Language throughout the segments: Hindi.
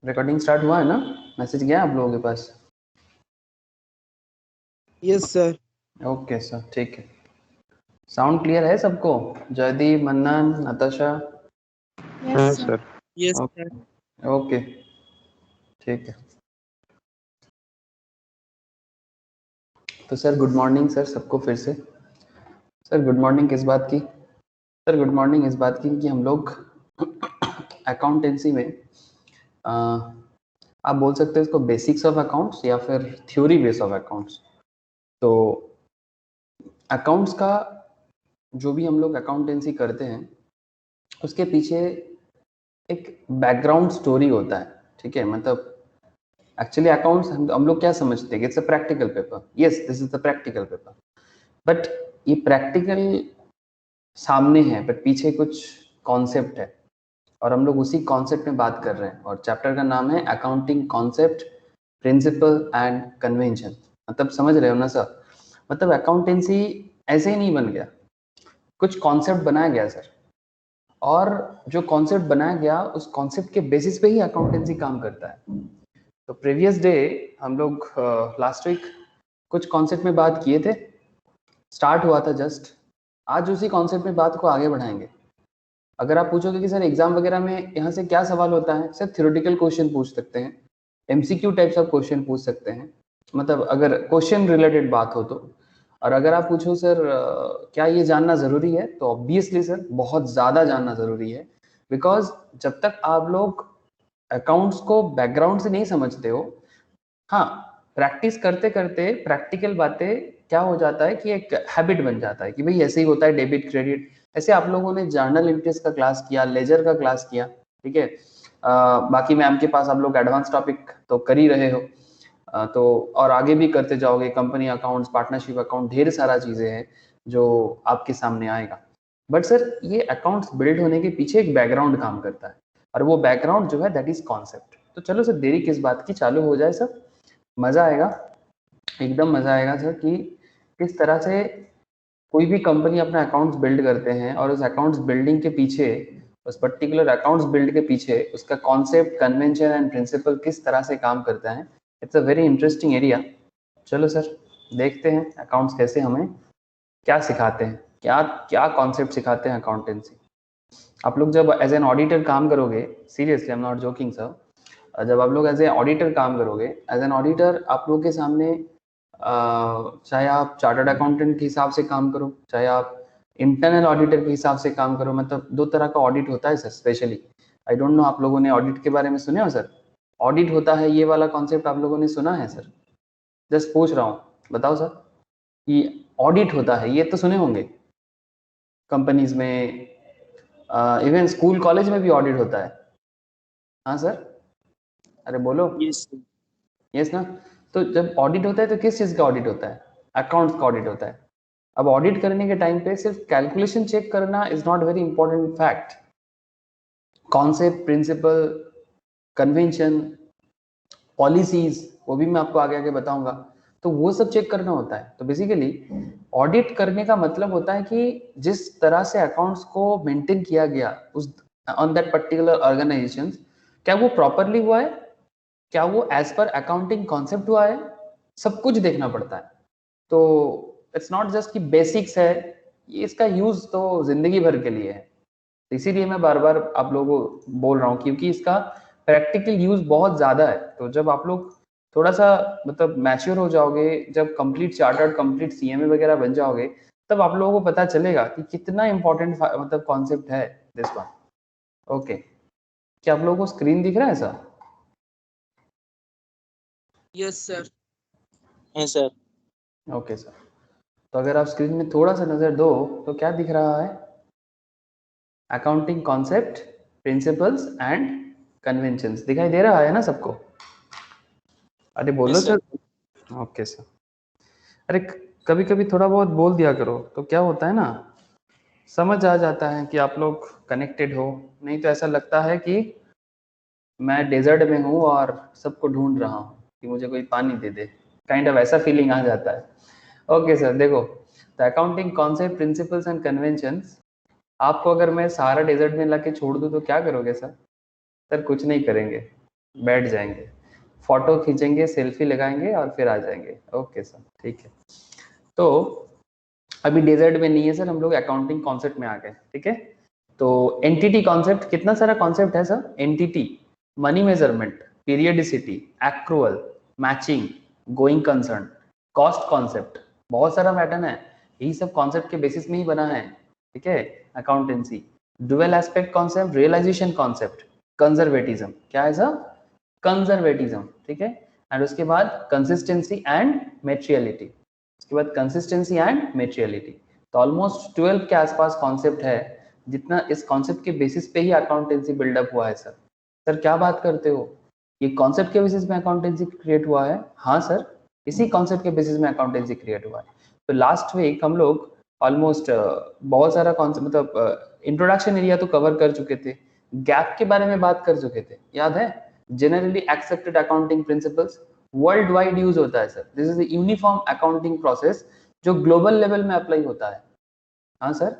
रिकॉर्डिंग स्टार्ट हुआ है ना? मैसेज गया आप लोगों के पास? Yes sir. ओके सर, ठीक है। साउंड क्लियर है सबको? जयदीप, मन्नन, नताशा? हाँ सर। Yes sir. ओके, ठीक है। तो सर गुड मॉर्निंग सर सबको फिर से। सर गुड मॉर्निंग किस बात की? सर गुड मॉर्निंग इस बात की कि हम लोग अकाउंटेंसी में आप बोल सकते हैं इसको बेसिक्स ऑफ अकाउंट्स या फिर थ्योरी बेस ऑफ अकाउंट्स। तो अकाउंट्स का जो भी हम लोग अकाउंटेंसी करते हैं उसके पीछे एक बैकग्राउंड स्टोरी होता है, ठीक है? मतलब एक्चुअली अकाउंट्स हम लोग क्या समझते हैं? It's a practical paper. Yes, this is the practical paper, but ये प्रैक्टिकल सामने है बट पीछे कुछ कॉन्सेप्ट है और हम लोग उसी कॉन्सेप्ट में बात कर रहे हैं। और चैप्टर का नाम है accounting concept, principle and convention. मतलब समझ रहे हो ना सर? मतलब अकाउंटेंसी ऐसे ही नहीं बन गया, कुछ कॉन्सेप्ट बनाया गया सर, और जो कॉन्सेप्ट बनाया गया उस कॉन्सेप्ट के बेसिस पे ही अकाउंटेंसी काम करता है। तो प्रीवियस डे हम लोग लास्ट वीक कुछ कॉन्सेप्ट में बात किए थे, स्टार्ट हुआ था जस्ट। आज उसी कॉन्सेप्ट में बात को आगे बढ़ाएंगे। अगर आप पूछोगे कि सर एग्जाम वगैरह में यहाँ से क्या सवाल होता है, सर थ्योरेटिकल क्वेश्चन पूछ सकते हैं, एमसीक्यू टाइप्स ऑफ क्वेश्चन पूछ सकते हैं, मतलब अगर क्वेश्चन रिलेटेड बात हो तो। और अगर आप पूछो सर क्या ये जानना ज़रूरी है, तो ऑब्वियसली सर बहुत ज़्यादा जानना ज़रूरी है। बिकॉज जब तक आप लोग अकाउंट्स को बैकग्राउंड से नहीं समझते हो, हाँ, प्रैक्टिस करते करते प्रैक्टिकल बातें क्या हो जाता है कि एक हैबिट बन जाता है कि भाई ऐसे ही होता है, डेबिट क्रेडिट। ऐसे आप लोगों ने जर्नल इंट्रीज का क्लास किया, लेजर का क्लास किया, ठीक है? बाकी मैम के पास आप लोग एडवांस टॉपिक तो कर ही रहे हो, तो और आगे भी करते जाओगे। कंपनी अकाउंट्स, पार्टनरशिप अकाउंट, ढेर सारा चीजें हैं जो आपके सामने आएगा। बट सर ये अकाउंट्स बिल्ड होने के पीछे एक बैकग्राउंड काम करता है, और वो बैकग्राउंड जो है दैट इज कॉन्सेप्ट। तो चलो सर देरी किस बात की, चालू हो जाए सर। मजा आएगा, एकदम मजा आएगा सर कि किस तरह से कोई भी कंपनी अपना अकाउंट्स बिल्ड करते हैं और उस अकाउंट्स बिल्डिंग के पीछे, उस पर्टिकुलर अकाउंट्स बिल्ड के पीछे उसका कॉन्सेप्ट, कन्वेंशन एंड प्रिंसिपल किस तरह से काम करता है। It's a very interesting area. चलो सर देखते हैं अकाउंट्स कैसे हमें क्या सिखाते हैं, क्या क्या कॉन्सेप्ट सिखाते हैं अकाउंटेंसी। आप लोग जब एज एन ऑडिटर काम करोगे, seriously I am not joking sir, जब आप लोग एज ए ऑडिटर काम करोगे, एज एन ऑडिटर आप लोग के सामने चाहे आप चार्टर्ड अकाउंटेंट के हिसाब से काम करो, चाहे आप इंटरनल ऑडिटर के हिसाब से काम करो, मतलब दो तरह का ऑडिट होता है sir. Specially I don't know आप लोगों ने ऑडिट के बारे में सुने हो सर? ऑडिट होता है, ये वाला कॉन्सेप्ट आप लोगों ने सुना है सर? जस्ट पूछ रहा हूँ, बताओ सर कि ऑडिट होता है, ये तो सुने होंगे कंपनीज में, इवन स्कूल कॉलेज में भी ऑडिट होता है। हाँ सर, अरे बोलो। यस यस ना? तो जब ऑडिट होता है तो किस चीज का ऑडिट होता है? अकाउंट्स का ऑडिट होता है। अब ऑडिट करने के टाइम पे सिर्फ कैलकुलेशन चेक करना is not very important fact. Concept, principle, convention, policies, वो भी मैं आपको आगे आगे बताऊंगा, तो वो सब चेक करना होता है। तो बेसिकली ऑडिट करने का मतलब होता है कि जिस तरह से अकाउंट्स को मेंटेन किया गया उस ऑन दैट पर्टिकुलर ऑर्गेनाइजेशन, क्या वो प्रॉपरली हुआ है, क्या वो एज पर अकाउंटिंग कॉन्सेप्ट हुआ है, सब कुछ देखना पड़ता है। तो इट्स नॉट जस्ट कि बेसिक्स है, ये इसका यूज तो जिंदगी भर के लिए है। इसीलिए मैं बार बार आप लोगों को बोल रहा हूँ, क्योंकि इसका प्रैक्टिकल यूज बहुत ज्यादा है। तो जब आप लोग थोड़ा सा मतलब मैच्योर हो जाओगे, जब कंप्लीट चार्टर्ड, कंप्लीट सीएमए वगैरह बन जाओगे, तब आप लोगों को पता चलेगा कि कितना इंपॉर्टेंट मतलब कॉन्सेप्ट है दिस वन। ओके, क्या आप लोगों को स्क्रीन दिख रहा है सर? Yes sir. हाँ सर। ओके सर, तो अगर आप स्क्रीन में थोड़ा सा नजर दो तो क्या दिख रहा है? Accounting concept, principles and conventions दिखाई दे रहा है ना सबको? अरे बोलो yes sir. Sir. Okay sir. अरे कभी कभी थोड़ा बहुत बोल दिया करो तो क्या होता है ना, समझ आ जाता है कि आप लोग कनेक्टेड हो। नहीं तो ऐसा लगता है कि मैं डेजर्ट में हूँ और सबको ढूंढ रहा हूँ कि मुझे कोई पानी दे दे, काइंड ऑफ ऐसा फीलिंग आ जाता है। ओके सर, देखो, the accounting concept, principles and conventions, आपको अगर मैं सारा डेजर्ट में ला के छोड़ दूँ तो क्या करोगे सर? सर कुछ नहीं करेंगे। बैठ जाएंगे, फोटो खींचेंगे, सेल्फी लगाएंगे और फिर आ जाएंगे। ओके सर, ठीक है। तो अभी डेजर्ट में नहीं है सर, हम लोग अकाउंटिंग कॉन्सेप्ट में आ गए, ठीक है। तो एंटिटी कॉन्सेप्ट, कितना सारा कॉन्सेप्ट है sir? Entity, money measurement, periodicity, accrual, matching, going concern, cost concept, बहुत सारा पैटर्न है। यही सब कॉन्सेप्ट के बेसिस में ही बना है, ठीक है, accountancy. Dual aspect concept, realisation concept, conservatism, क्या है सर? कंजर्वेटिज्म, ठीक है। एंड उसके बाद कंसिस्टेंसी एंड मेटेरियलिटी, उसके बाद कंसिस्टेंसी एंड मेटेरियलिटी। तो ऑलमोस्ट 12 के आसपास कॉन्सेप्ट है, जितना इस कॉन्सेप्ट के बेसिस पे ही अकाउंटेंसी बिल्डअप हुआ है सर। सर क्या बात करते हो, ये कॉन्सेप्ट के बेसिस में अकाउंटेंसी क्रिएट हुआ है? हाँ सर, इसी कॉन्सेप्ट के बेसिस में अकाउंटेंसी क्रिएट हुआ है। तो लास्ट वीक हम लोग ऑलमोस्ट बहुत सारा कॉन्सेप्ट, मतलब इंट्रोडक्शन एरिया तो कवर कर चुके थे, गैप के बारे में बात कर चुके थे, याद है? Generally accepted accounting principles, world wide use होता है sir. This is uniform accounting process जो ग्लोबल लेवल में अप्लाई होता है। हाँ सर,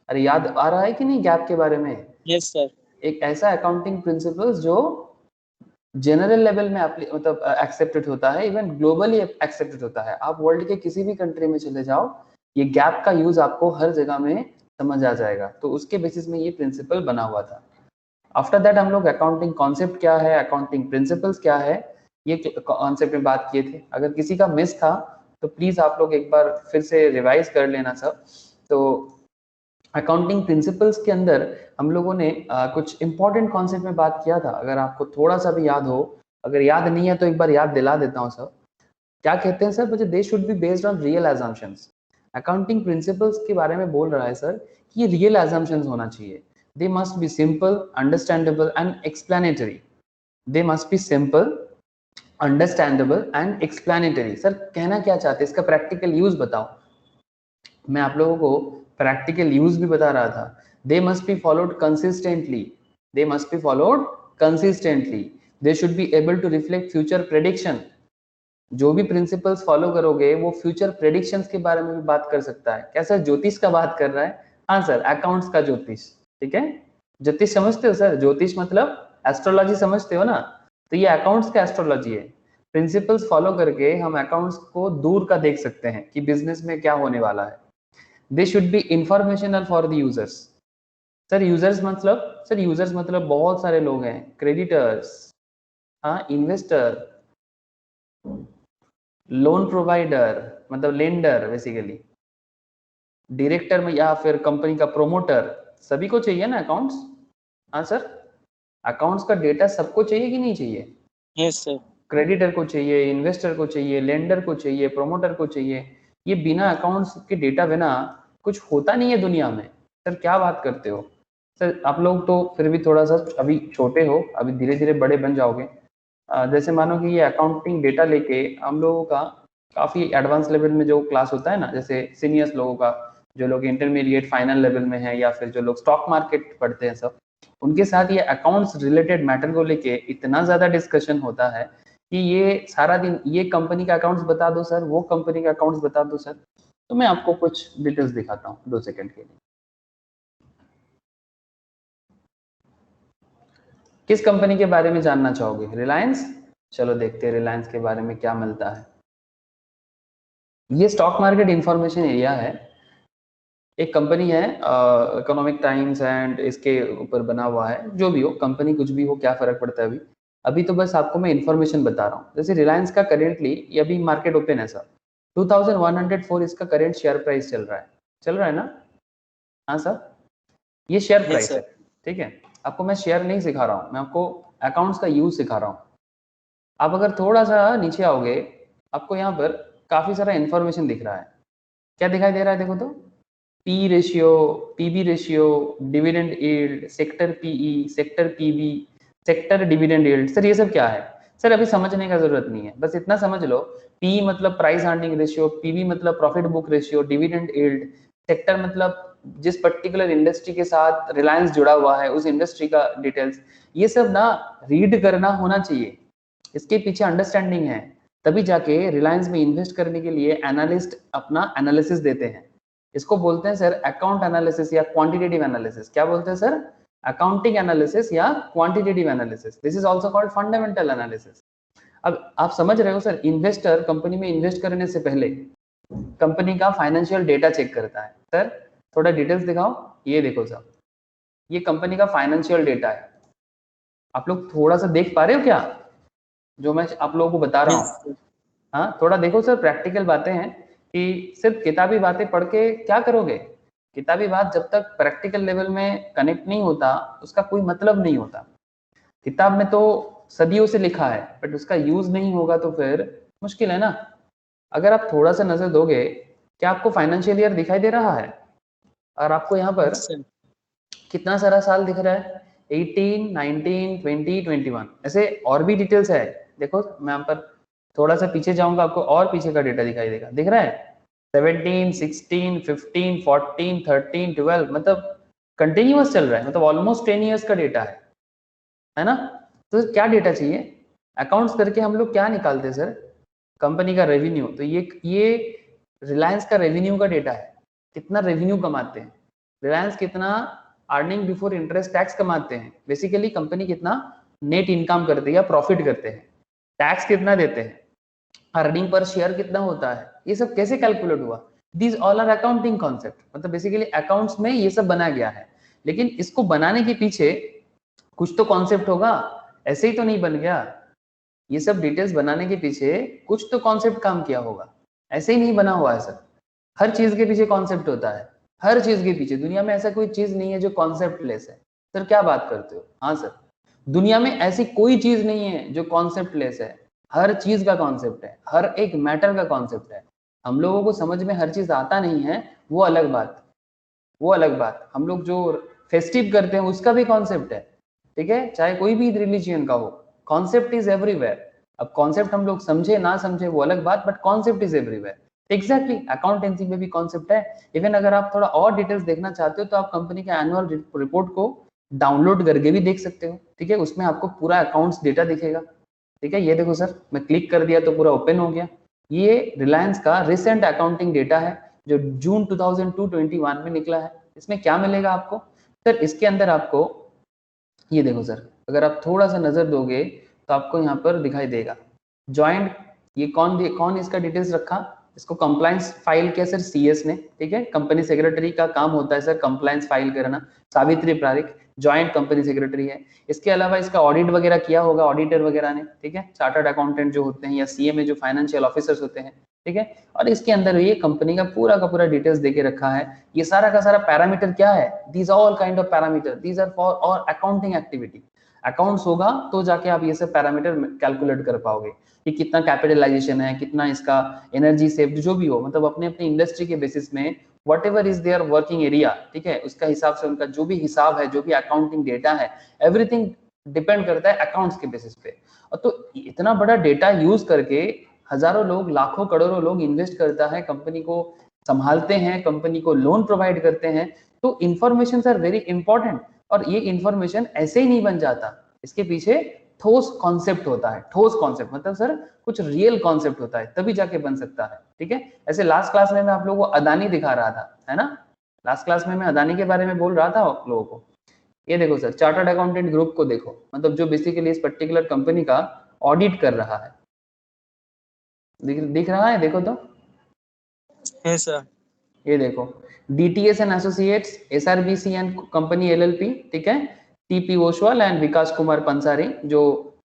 अरे याद आ रहा है कि नहीं गैप के बारे में? Yes sir. एक ऐसा अकाउंटिंग प्रिंसिपल्स जो जनरल लेवल में मतलब एक्सेप्टेड होता है, इवन ग्लोबली एक्सेप्टेड होता है। आप वर्ल्ड के किसी भी कंट्री में चले जाओ, ये गैप का यूज आपको हर जगह में समझ आ जाएगा। तो उसके बेसिस में ये प्रिंसिपल बना हुआ था। आफ्टर दैट हम लोग अकाउंटिंग कॉन्सेप्ट क्या है, अकाउंटिंग प्रिंसिपल्स क्या है, ये कॉन्सेप्ट में बात किए थे। अगर किसी का मिस था तो प्लीज आप लोग एक बार फिर से रिवाइज कर लेना सब। तो अकाउंटिंग प्रिंसिपल्स के अंदर हम लोगों ने कुछ इंपॉर्टेंट कॉन्सेप्ट में बात किया था। अगर आपको थोड़ा सा भी याद हो, अगर याद नहीं है तो एक बार याद दिला देता हूँ सर। क्या कहते हैं सर? मुझे दे should be based on real assumptions. Accounting principles के बारे में बोल रहा है सर कि ये रियल एजम्पशंस होना चाहिए। दे must B simple, understandable and explanatory. They must B simple, understandable and explanatory. Sir कहना क्या चाहते हैं, इसका प्रैक्टिकल यूज बताओ। मैं आप लोगों को प्रैक्टिकल यूज भी बता रहा था। They must be followed consistently, they must be followed consistently, they should be able to reflect future prediction. जो भी प्रिंसिपल्स फॉलो करोगे वो फ्यूचर प्रेडिक्शंस के बारे में भी बात कर सकता है। कैसा ज्योतिष का बात कर रहा है? हाँ सर, अकाउंट्स का ज्योतिष, ठीक है। ज्योतिष समझते हो सर? ज्योतिष मतलब एस्ट्रोलॉजी समझते हो ना? तो ये अकाउंट्स का एस्ट्रोलॉजी है। प्रिंसिपल्स फॉलो करके हम अकाउंट्स को दूर का देख सकते हैं कि बिजनेस में क्या होने वाला है। दे should B informational for the users. Sir users मतलब, सर यूजर्स मतलब बहुत सारे लोग हैं, क्रेडिटर्स, हाँ, इन्वेस्टर, लोन प्रोवाइडर मतलब लेंडर बेसिकली, डायरेक्टर में या फिर कंपनी का प्रोमोटर, सभी को चाहिए ना अकाउंट्स? हाँ सर, अकाउंट्स का डेटा सबको चाहिए कि नहीं चाहिए? Yes sir. क्रेडिटर को चाहिए, इन्वेस्टर को चाहिए, लेंडर को चाहिए, प्रोमोटर को चाहिए। ये बिना अकाउंट्स के डेटा बिना कुछ होता नहीं है दुनिया में। सर क्या बात करते हो सर? आप लोग तो फिर भी थोड़ा सा अभी छोटे हो, अभी धीरे धीरे बड़े बन जाओगे। जैसे मानो कि ये अकाउंटिंग डेटा लेके हम लोगों का काफी एडवांस लेवल में जो क्लास होता है ना, जैसे सीनियर्स लोगों का, जो लोग इंटरमीडिएट फाइनल लेवल में है, या फिर जो लोग स्टॉक मार्केट पढ़ते हैं सब, उनके साथ ये अकाउंट्स रिलेटेड मैटर को लेके इतना ज्यादा डिस्कशन होता है कि ये सारा दिन ये कंपनी का अकाउंट्स बता दो सर, वो कंपनी का अकाउंट्स बता दो सर। तो मैं आपको कुछ डिटेल्स दिखाता हूँ 2 सेकंड के लिए। किस कंपनी के बारे में जानना चाहोगे? रिलायंस? चलो देखते हैं रिलायंस के बारे में क्या मिलता है। ये स्टॉक मार्केट इंफॉर्मेशन एरिया है, एक कंपनी है, इकोनॉमिक टाइम्स एंड इसके ऊपर बना हुआ है। जो भी हो कंपनी, कुछ भी हो, क्या फर्क पड़ता है अभी। अभी तो बस आपको मैं इन्फॉर्मेशन बता रहा हूँ। जैसे रिलायंस का करेंटली ये अभी मार्केट ओपन है सर, 2104 इसका करेंट शेयर प्राइस चल रहा है। चल रहा है ना? हाँ सर, ये शेयर यस प्राइस है, सर। ठीक है। आपको मैं शेयर नहीं सिखा रहा हूँ, मैं आपको अकाउंट्स का यूज सिखा रहा हूँ। आप अगर थोड़ा सा नीचे आओगे, आपको यहाँ पर काफी सारा इंफॉर्मेशन दिख रहा है। क्या दिखाई दे रहा है? देखो तो, P ratio, PB ratio, dividend yield, sector PE, sector PB, sector dividend yield. Sir ये सब क्या है? सर अभी समझने का जरूरत नहीं है, बस इतना समझ लो। पी मतलब प्राइस अर्निंग रेशियो, पीबी मतलब profit book ratio, dividend yield, sector मतलब जिस पर्टिकुलर इंडस्ट्री के साथ रिलायंस जुड़ा हुआ है उस इंडस्ट्री का डिटेल्स। ये सब ना रीड करना होना चाहिए, इसके पीछे अंडरस्टैंडिंग है, तभी जाके रिलायंस में इन्वेस्ट करने के लिए एनालिस्ट अपना एनालिसिस देते हैं। इसको बोलते हैं सर अकाउंट एनालिसिस या क्वांटिटेटिव एनालिसिस। क्या बोलते हैं सर? अकाउंटिंग एनालिसिस या quantitative analysis, this is also called fundamental analysis. अब आप समझ रहे हो सर, इन्वेस्टर कंपनी में इन्वेस्ट करने से पहले कंपनी का फाइनेंशियल डेटा चेक करता है। सर थोड़ा डिटेल्स दिखाओ, ये देखो सर, ये कंपनी का फाइनेंशियल डेटा है। आप लोग थोड़ा सा देख पा रहे हो क्या जो मैं आप लोगों को बता रहा हूँ? हाँ थोड़ा देखो सर, प्रैक्टिकल बातें हैं कि सिर्फ किताबी बातें पढ़ के क्या करोगे। किताबी बात जब तक प्रैक्टिकल लेवल में कनेक्ट नहीं होता उसका कोई मतलब नहीं होता। किताब में तो सदियों से लिखा है बट उसका यूज नहीं होगा तो फिर मुश्किल है ना। अगर आप थोड़ा सा नजर दोगे, क्या आपको फाइनेंशियल ईयर दिखाई दे रहा है? और आपको यहाँ पर कितना सारा साल दिख रहा है? 18, 19, 20, 21, ऐसे और भी डिटेल्स है। देखो मैं यहाँ पर थोड़ा सा पीछे जाऊंगा, आपको और पीछे का डेटा दिखाई देगा, दिख रहा है? 17, 16, 15, 14, 13, 12, मतलब कंटिन्यूअस चल रहा है, मतलब ऑलमोस्ट 10 ईयर्स का डेटा है ना। तो क्या डेटा चाहिए? अकाउंट्स करके हम लोग क्या निकालते हैं सर? कंपनी का रेवेन्यू। तो ये रिलायंस का रेवेन्यू का डेटा है, कितना रेवेन्यू कमाते हैं, रिलायंस कितना अर्निंग बिफोर इंटरेस्ट टैक्स कमाते हैं, बेसिकली कंपनी कितना नेट इनकम करते हैं या प्रॉफिट करते हैं, टैक्स कितना देते हैं, अर्निंग पर शेयर कितना होता है, ये सब कैसे कैलकुलेट हुआ? These all are accounting concept, मतलब बेसिकली अकाउंट्स में ये सब बना गया है। लेकिन इसको बनाने के पीछे कुछ तो कॉन्सेप्ट होगा, ऐसे ही तो नहीं बन गया। ये सब डिटेल्स बनाने के पीछे कुछ तो कॉन्सेप्ट काम किया होगा, ऐसे ही नहीं बना हुआ है सर। हर चीज के पीछे कॉन्सेप्ट होता है, हर चीज के पीछे। दुनिया में ऐसा कोई चीज नहीं है जो कॉन्सेप्ट लेस है। सर क्या बात करते हो? हाँ सर, दुनिया में ऐसी कोई चीज नहीं है जो कॉन्सेप्ट लेस है। हर चीज का कॉन्सेप्ट है, हर एक मैटर का कॉन्सेप्ट है। हम लोगों को समझ में हर चीज आता नहीं है, वो अलग बात, वो अलग बात। हम लोग जो फेस्टिव करते हैं उसका भी कॉन्सेप्ट है, ठीक है, चाहे कोई भी रिलीजियन का हो। Concept is everywhere. अब कॉन्सेप्ट हम लोग समझे ना समझे वो अलग बात, but concept is everywhere. Exactly accountancy में भी कॉन्सेप्ट है। इवन अगर आप थोड़ा और डिटेल्स देखना चाहते हो तो आप कंपनी के एनुअल रिपोर्ट को डाउनलोड करके भी देख सकते हो, ठीक है, उसमें आपको पूरा अकाउंट्स डेटा दिखेगा, ठीक है। ये देखो सर, मैं क्लिक कर दिया तो पूरा ओपन हो गया। ये रिलायंस का रिसेंट अकाउंटिंग डेटा है जो जून 2021 में निकला है। इसमें क्या मिलेगा आपको सर? इसके अंदर आपको ये देखो सर, अगर आप थोड़ा सा नजर दोगे तो आपको यहाँ पर दिखाई देगा ज्वाइंट। ये कौन इसका डिटेल्स रखा? इसको कंप्लायंस फाइल किया सर सीएस ने, ठीक है। कंपनी सेक्रेटरी का काम होता है सर कंप्लायंस फाइल करना। Savitri Pareek joint company secretary है। इसके अलावा इसका ऑडिट वगैरह किया होगा ऑडिटर वगैरह ने, ठीक है, चार्टर्ड अकाउंटेंट जो होते हैं या सीएमए जो फाइनेंशियल ऑफिसर्स होते हैं, ठीक है। और इसके अंदर ये कंपनी का पूरा डिटेल्स देके रखा है। ये सारा का सारा पैरामीटर क्या है? These all kind of parameter, these are for our accounting activity. Accounts होगा तो जाके आप ये सब पैरामीटर कैलकुलेट कर पाओगे कि कितना कैपिटलाइजेशन है, कितना इसका एनर्जी सेव्ड, जो भी हो, मतलब अपने अपने इंडस्ट्री के बेसिस में whatever is there working area, ठीक है, उसका हिसाब से उनका जो भी हिसाब है, जो भी अकाउंटिंग डेटा है, एवरीथिंग डिपेंड करता है अकाउंट्स के बेसिस पे। और तो इतना बड़ा डेटा यूज करके हजारों लोग, लाखों करोड़ों लोग इन्वेस्ट करता है, कंपनी को संभालते हैं, कंपनी को लोन प्रोवाइड करते हैं। तो इंफॉर्मेशन आर वेरी इंपॉर्टेंट। और ये इंफॉर्मेशन ऐसे ही नहीं बन जाता, इसके पीछे ठोस कॉन्सेप्ट होता है। ठोस कॉन्सेप्ट मतलब सर कुछ रियल कॉन्सेप्ट होता है, तभी जाके बन सकता है, ठीक है। ऐसे लास्ट क्लास में मैं आप लोगों को अदानी दिखा रहा था, है ना, लास्ट क्लास में मैं अदानी के बारे में बोल रहा था आप लोगों को। ये देखो सर, चार्टर्ड अकाउंटेंट ग्रुप को देखो, मतलब जो बेसिकली इस पर्टिकुलर कंपनी का ऑडिट कर रहा है। दिख रहा है? देखो तो। है सर। ये देखो, DTS and associates, SRBC and company LLP, ठीक है, टीपी ओसवाल एंड विकास कुमार पंसारी, जो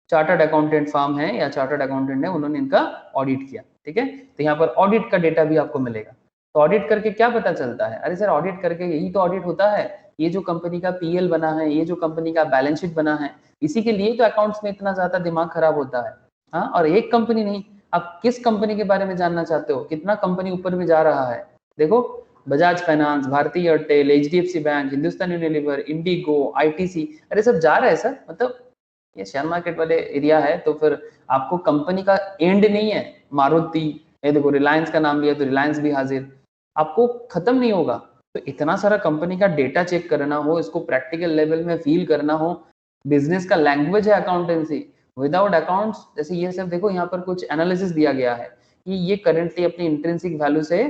चार्टर्ड अकाउंटेंट फर्म है या चार्टर्ड अकाउंटेंट है, उन्होंने इनका ऑडिट किया, ठीक है। तो यहाँ पर ऑडिट का डेटा भी आपको मिलेगा। तो ऑडिट करके क्या पता चलता है? अरे सर ऑडिट करके यही तो ऑडिट होता है, ये जो कंपनी का पीएल बना है, ये जो कंपनी का बैलेंस शीट बना है, इसी के लिए तो अकाउंट्स में इतना ज्यादा दिमाग खराब होता है। हाँ, और एक कंपनी नहीं, आप किस कंपनी के बारे में जानना चाहते हो? कितना कंपनी ऊपर में जा रहा है? देखो, बजाज फाइनेंस, भारतीय Airtel, HDFC bank, Hindustan Unilever, Indigo, ITC, अरे सब जा रहा है सर। मतलब ये शेयर मार्केट वाले एरिया है, तो फिर आपको कंपनी का एंड नहीं है। मारुति, ये देखो रिलायंस का नाम लिया तो रिलायंस भी हाजिर, आपको खत्म नहीं होगा। तो इतना सारा कंपनी का डेटा चेक करना हो, इसको प्रैक्टिकल लेवल में फील करना हो, बिजनेस का लैंग्वेज है अकाउंटेंसी। विदाउट अकाउंट्स, जैसे ये सब देखो, यहाँ पर कुछ एनालिसिस दिया गया है कि ये करेंटली अपनी इंट्रिंसिक वैल्यू से,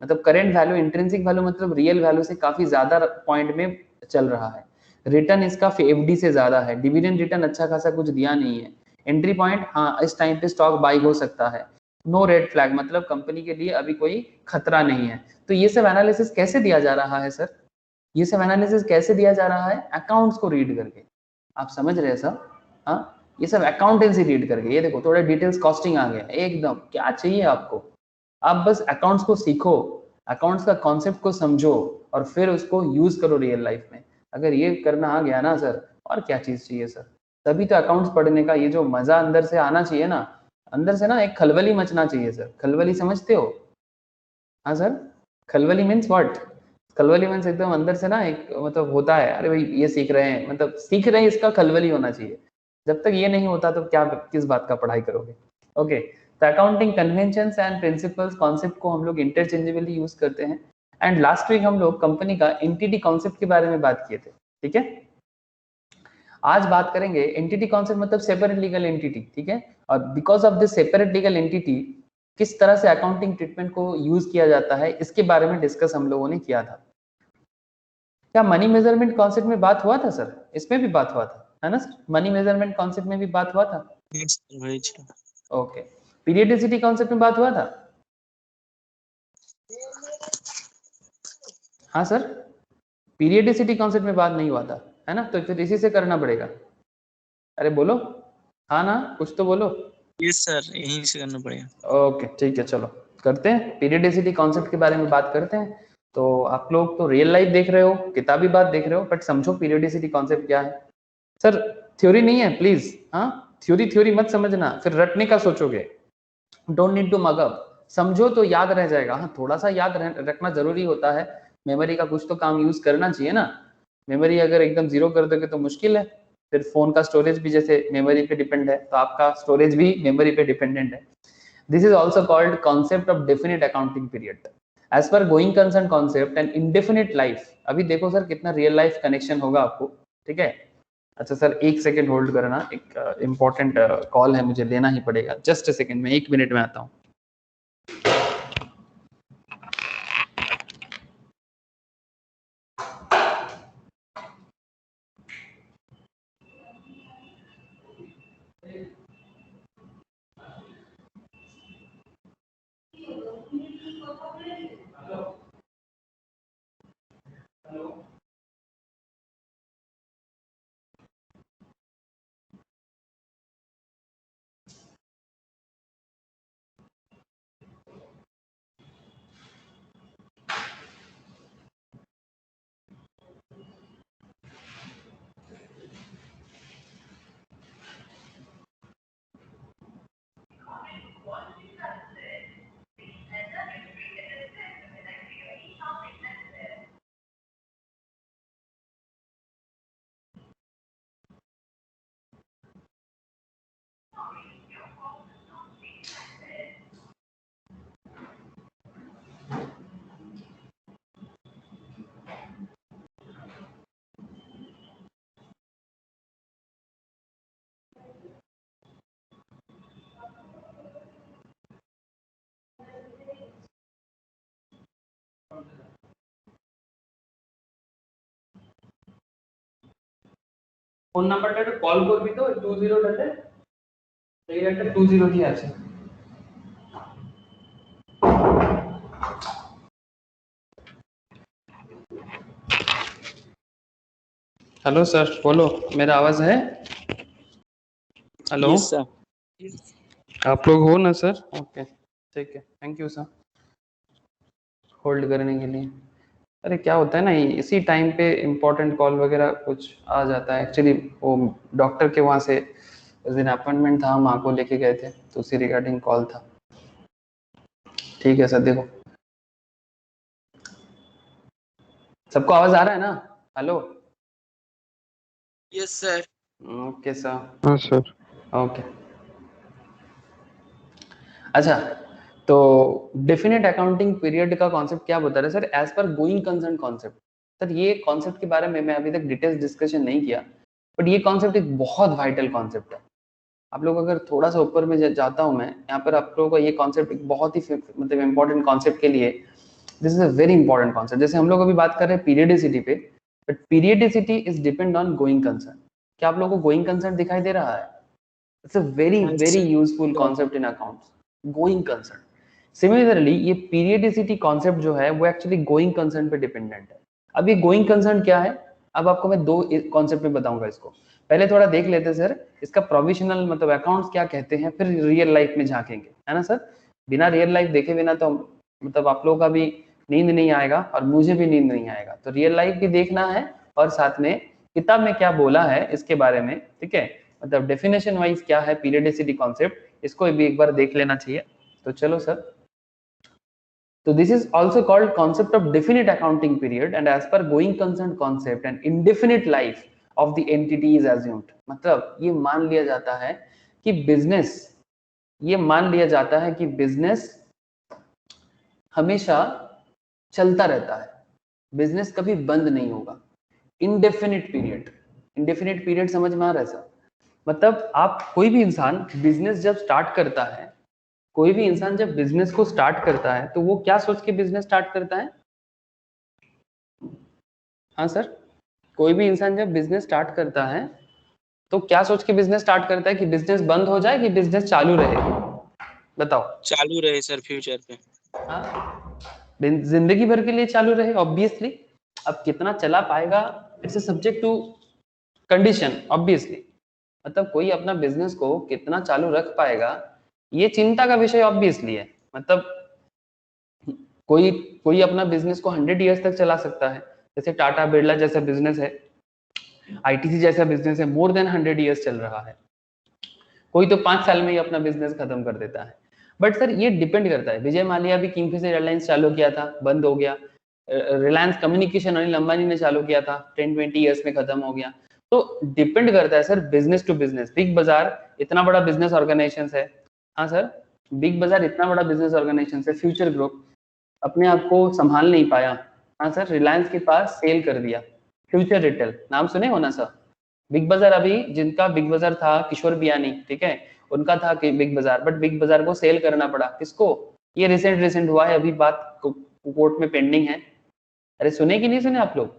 मतलब करेंट वैल्यू, इंट्रिंसिक वैल्यू मतलब रियल वैल्यू से काफी ज्यादा पॉइंट में चल रहा है। रिटर्न इसका एफडी से ज्यादा है, डिविडेंड रिटर्न अच्छा खासा कुछ दिया नहीं है, एंट्री पॉइंट हाँ इस टाइम पे स्टॉक बाई हो सकता है, नो रेड फ्लैग मतलब कंपनी के लिए अभी कोई खतरा नहीं है। तो ये सब एनालिसिस कैसे दिया जा रहा है सर? ये सब एनालिसिस कैसे दिया जा रहा है? अकाउंट्स को रीड करके। आप समझ रहे हैं सर? हाँ, ये सब अकाउंटेंसी रीड करके। ये देखो थोड़ा डिटेल्स कॉस्टिंग आ गया एकदम, क्या चाहिए आपको? आप बस अकाउंट्स को सीखो, अकाउंट्स का कॉन्सेप्ट को समझो और फिर उसको यूज करो रियल लाइफ में। अगर ये करना आ गया ना सर, और क्या चीज चाहिए सर? तभी तो अकाउंट्स पढ़ने का ये जो मजा अंदर से आना चाहिए ना, अंदर से ना एक खलबली मचना चाहिए सर। खलबली समझते हो? हाँ सर, खलबली मीन्स व्हाट? खलबली मीन्स एकदम अंदर से ना एक मतलब होता है, अरे भाई ये सीख रहे हैं, मतलब सीख रहे हैं, इसका खलबली होना चाहिए। जब तक ये नहीं होता तो क्या किस बात का पढ़ाई करोगे? ओके, तो accounting conventions and principles concept को हम लोग इंटरचेंजेबली यूज करते हैं। एंड लास्ट वीक हम लोग कंपनी का एंटिटी कॉन्सेप्ट के बारे में बात किए थे, ठीक है? आज बात करेंगे एंटिटी कॉन्सेप्ट मतलब सेपरेट लीगल एंटिटी, ठीक है? और because of this separate legal entity किस तरह से अकाउंटिंग ट्रीटमेंट को यूज किया जाता है इसके बारे में डिस्कस हम लोगों ने किया था। क्या मनी मेजरमेंट कॉन्सेप्ट में बात हुआ था सर? इसमें भी बात हुआ था, है ना सर? मनी मेजरमेंट कॉन्सेप्ट में भी बात हुआ था। ओके, पीरियडिसिटी कॉन्सेप्ट में बात हुआ था। हाँ सर, पीरियडिसिटी कॉन्सेप्ट में बात नहीं हुआ था, है ना? तो फिर इसी से करना पड़ेगा। अरे बोलो, हाँ ना, कुछ तो बोलो। यस सर, यहीं से करना पड़ेगा। ओके ठीक है, चलो करते हैं, पीरियडिसिटी कॉन्सेप्ट के बारे में बात करते हैं। तो आप लोग तो रियल लाइफ देख रहे हो, किताबी बात देख रहे हो, बट समझो पीरियडिसिटी कॉन्सेप्ट क्या है। सर थ्योरी नहीं है प्लीज, हाँ थ्योरी थ्योरी मत समझना, फिर रटने का सोचोगे। Don't need to mug up, समझो तो याद रह जाएगा। हाँ थोड़ा सा याद रखना जरूरी होता है, मेमोरी का कुछ तो काम यूज करना चाहिए ना। मेमोरी अगर एकदम जीरो कर दोगे तो मुश्किल है। फिर फोन का स्टोरेज भी जैसे मेमोरी पे डिपेंड है, तो आपका स्टोरेज भी मेमोरी पे डिपेंडेंट है। This is also called concept of definite accounting period as per going concern concept and indefinite life. अभी देखो सर कितना रियल लाइफ कनेक्शन होगा आपको, ठीक है? अच्छा सर एक सेकेंड होल्ड करना, एक इम्पोर्टेंट कॉल है, मुझे लेना ही पड़ेगा। जस्ट अ सेकेंड, में 1 मिनट में आता हूँ। ফোন নাম্বারটা একটু কল করবি তো 20টাতে, এই একটা 20 দিয়ে আছে। हेलो सर, बोलो, मेरा आवाज है? Hello, yes sir. आप लोग हो ना सर? ओके ठीक है, थैंक यू सर होल्ड करने के लिए। अरे क्या होता है ना, इसी टाइम पे इम्पोर्टेंट कॉल वगैरह कुछ आ जाता है। एक्चुअली वो डॉक्टर के वहाँ से उस दिन अपॉइंटमेंट था, माँ को लेके गए थे, तो उसी रिगार्डिंग कॉल था। ठीक है सर, देखो सबको आवाज आ रहा है ना? Hello, yes sir. Okay sir. हाँ सर। ओके, अच्छा तो डेफिनेट अकाउंटिंग पीरियड का कॉन्सेप्ट क्या बता रहे sir? As per going concern concept. Sir ये कॉन्सेप्ट के बारे में मैं अभी तक डिटेल्स डिस्कशन नहीं किया, बट ये कॉन्सेप्ट एक बहुत वाइटल कॉन्सेप्ट है। आप लोग अगर थोड़ा सा ऊपर में जाता हूँ मैं, यहाँ पर आप लोगों का ये कॉन्सेप्ट एक बहुत ही मतलब इम्पोर्टेंट कॉन्सेप्ट के लिए, this is a very important concept. जैसे हम लोग अभी बात कर रहे हैं पीरियडिसिटी पे, but periodicity is depend on going concern. क्या आप लोगों को गोइंग कंसर्न दिखाई दे रहा है? It's a very Yes, very sir. Useful concept in accounts, going concern. Similarly ये पीरियडिसिटी कॉन्सेप्ट जो है वो एक्चुअली गोइंग कंसर्न पे डिपेंडेंट है। अब ये गोइंग कंसर्न क्या है, अब आपको मैं दो कॉन्सेप्ट में बताऊंगा इसको। पहले थोड़ा देख लेते हैं सर इसका प्रोविजनल मतलब अकाउंट्स क्या कहते हैं, फिर रियल लाइफ में झांकेंगे, है ना सर। बिना रियल लाइफ देखे बिना तो मतलब आप लोगों का भी नींद नहीं आएगा और मुझे भी नींद नहीं आएगा, तो रियल लाइफ भी देखना है और साथ में किताब में क्या बोला है इसके बारे में, ठीक है, मतलब डेफिनेशन वाइज क्या है पीरियडिसिटी कॉन्सेप्ट, इसको भी एक बार देख लेना चाहिए। तो चलो sir, so this is also called concept of definite accounting period and as per going concern concept an indefinite life of the entity is assumed। मतलब ये मान लिया जाता है कि बिजनेस, ये मान लिया जाता है कि बिजनेस हमेशा चलता रहता है, बिजनेस कभी बंद नहीं होगा। इंडेफिनिट पीरियड, इंडेफिनिट पीरियड समझ में आ रहा है सर? मतलब आप कोई भी इंसान बिजनेस जब स्टार्ट करता है, कोई भी इंसान जब बिजनेस को स्टार्ट करता है तो वो क्या सोच के बिजनेस स्टार्ट करता है? हाँ सर, कोई भी इंसान जब बिजनेस स्टार्ट करता है तो क्या सोच के बिजनेस स्टार्ट करता है कि बिजनेस बंद हो जाए कि बिजनेस चालू रहे? बताओ। चालू रहे सर फ्यूचर पे। हाँ, जिंदगी भर के लिए चालू रहे ऑब्वियसली। अब कितना चला पाएगा it's subject to condition obviously. मतलब कोई अपना बिजनेस को कितना चालू रख पाएगा ये चिंता का विषय ऑब्वियसली है। मतलब कोई कोई अपना बिजनेस को 100 इयर्स तक चला सकता है, जैसे टाटा बिरला जैसा बिजनेस है, आईटीसी जैसा बिजनेस है, मोर देन 100 इयर्स चल रहा है। कोई तो 5 साल में ही अपना बिजनेस खत्म कर देता है। बट सर ये डिपेंड करता है, विजय माल्या भी किंगफिशर एयरलाइंस चालू किया था, बंद हो गया। रिलायंस कम्युनिकेशन अनिल अंबानी ने चालू किया था, 10-20 इयर्स में खत्म हो गया। तो डिपेंड करता है sir business to business. Big Bazaar इतना बड़ा बिजनेस ऑर्गेनाइजेशन है, हाँ सर, बिग बाजार इतना बड़ा बिजनेस ऑर्गेनाइजेशन है, फ्यूचर ग्रुप अपने आप को संभाल नहीं पाया, हाँ सर, रिलायंस के पास सेल कर दिया। फ्यूचर रिटेल नाम सुने हो ना सर? बिग बाजार अभी जिनका बिग बाजार था किशोर बियानी, ठीक है, उनका था कि बिग बाजार, बट बिग बाजार को सेल करना पड़ा। किसको? ये रिसेंट हुआ है, अभी बात कोर्ट में पेंडिंग है। अरे सुने कि नहीं सुने आप लोग?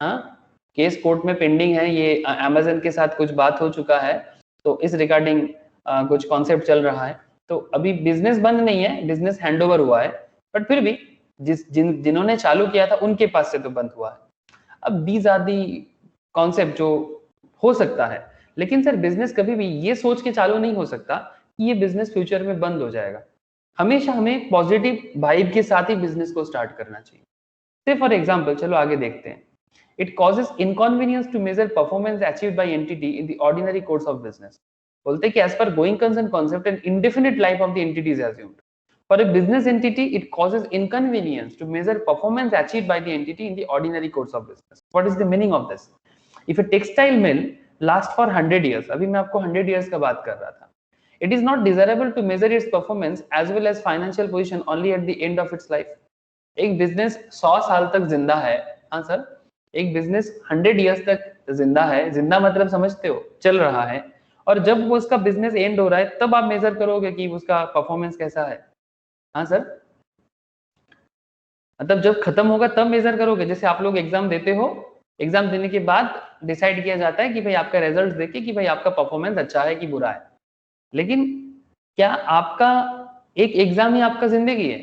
हाँ, केस कोर्ट में पेंडिंग है, ये अमेजन के साथ कुछ बात हो चुका है, तो इस रिगार्डिंग कुछ कॉन्सेप्ट चल रहा है। तो अभी बिजनेस बंद नहीं है, बिजनेस हैंडओवर हुआ है, बट फिर भी जिन्होंने चालू किया था उनके पास से तो बंद हुआ है। अब दीज आर दी कॉन्सेप्ट जो हो सकता है, लेकिन सर बिजनेस कभी भी ये सोच के चालू नहीं हो सकता कि ये बिजनेस फ्यूचर में बंद हो जाएगा। हमेशा हमें पॉजिटिव वाइब के साथ ही बिजनेस को स्टार्ट करना चाहिए। से फॉर एग्जाम्पल चलो आगे देखते हैं। It causes inconvenience to measure performance achieved by entity in the ordinary course of business. बोलते हैं कि as per going concern concept and indefinite life of the entity is assumed. For a business entity, it causes inconvenience to measure performance achieved by the entity in the ordinary course of business. What is the meaning of this? If a textile mill lasts for 100 years, अभी मैं आपको 100 years का बात कर रहा था, it is not desirable to measure its performance as well as financial position only at the end of its life. एक बिजनेस 100 साल तक जिंदा है, हाँ सर, एक बिजनेस 100 years तक जिंदा है, जिंदा मतलब समझते हो, चल रहा है, और जब वो उसका बिजनेस एंड हो रहा है तब आप मेजर करोगे कि उसका परफॉर्मेंस कैसा है, हाँ सर, मतलब जब खत्म होगा तब मेजर करोगे। जैसे आप लोग एग्जाम देते हो, एग्जाम देने के बाद डिसाइड किया जाता है कि भाई आपका रिजल्ट देखे कि भाई आपका परफॉर्मेंस अच्छा है कि बुरा है। लेकिन क्या आपका एक एग्जाम ही आपका जिंदगी है?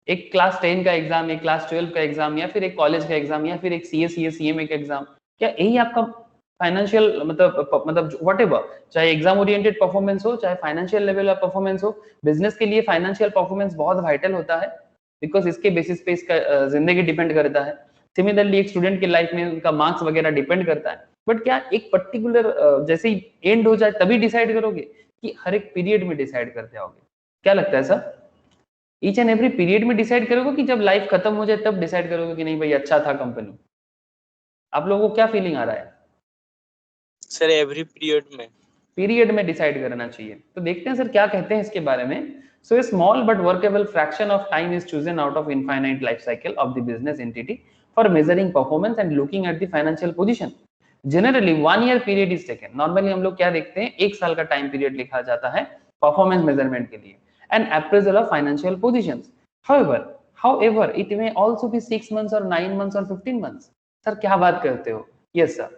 एक क्लास 10 का एग्जाम, एक क्लास 12 का एग्जाम, या फिर एक कॉलेज का एग्जाम, या फिर एक सीए सीएमए का एग्जाम, क्या यही आपका फाइनेंशियल मतलब व्हाटएवर, चाहे एग्जाम ओरिएंटेड परफॉर्मेंस हो, चाहे फाइनेंशियल लेवल ऑफ परफॉर्मेंस हो, बिजनेस के लिए फाइनेंशियल परफॉर्मेंस बहुत वाइटल होता है, बिकॉज इसके बेसिस पे इसका जिंदगी डिपेंड करता है। सिमिलरली एक स्टूडेंट के लाइफ में उनका मार्क्स वगैरह डिपेंड करता है। बट क्या एक पर्टिकुलर जैसे ही एंड हो जाए तभी डिसाइड करोगे कि हर एक पीरियड में डिसाइड करते आओगे? क्या लगता है sir? Each and every period में डिसाइड करोगे कि जब लाइफ खत्म हो जाए तब डिसाइड करोगे कि नहीं भाई अच्छा था कंपनी? आप लोगों को क्या फीलिंग आ रहा है सर? एवरी पीरियड में डिसाइड करना चाहिए। तो देखते हैं सर क्या कहते हैं इसके बारे में। So a small but workable fraction of time is chosen out of infinite life cycle of the business entity for measuring performance and looking at the financial position. Generally 1 year period is taken. Normally हम लोग क्या देखते हैं, 1 साल का टाइम पीरियड लिखा जाता है परफॉर्मेंस मेजरमेंट के लिए and appraisal of financial positions. However, it may also be 6 months or 9 months or 15 months. Sir क्या बात करते हो? यस सर,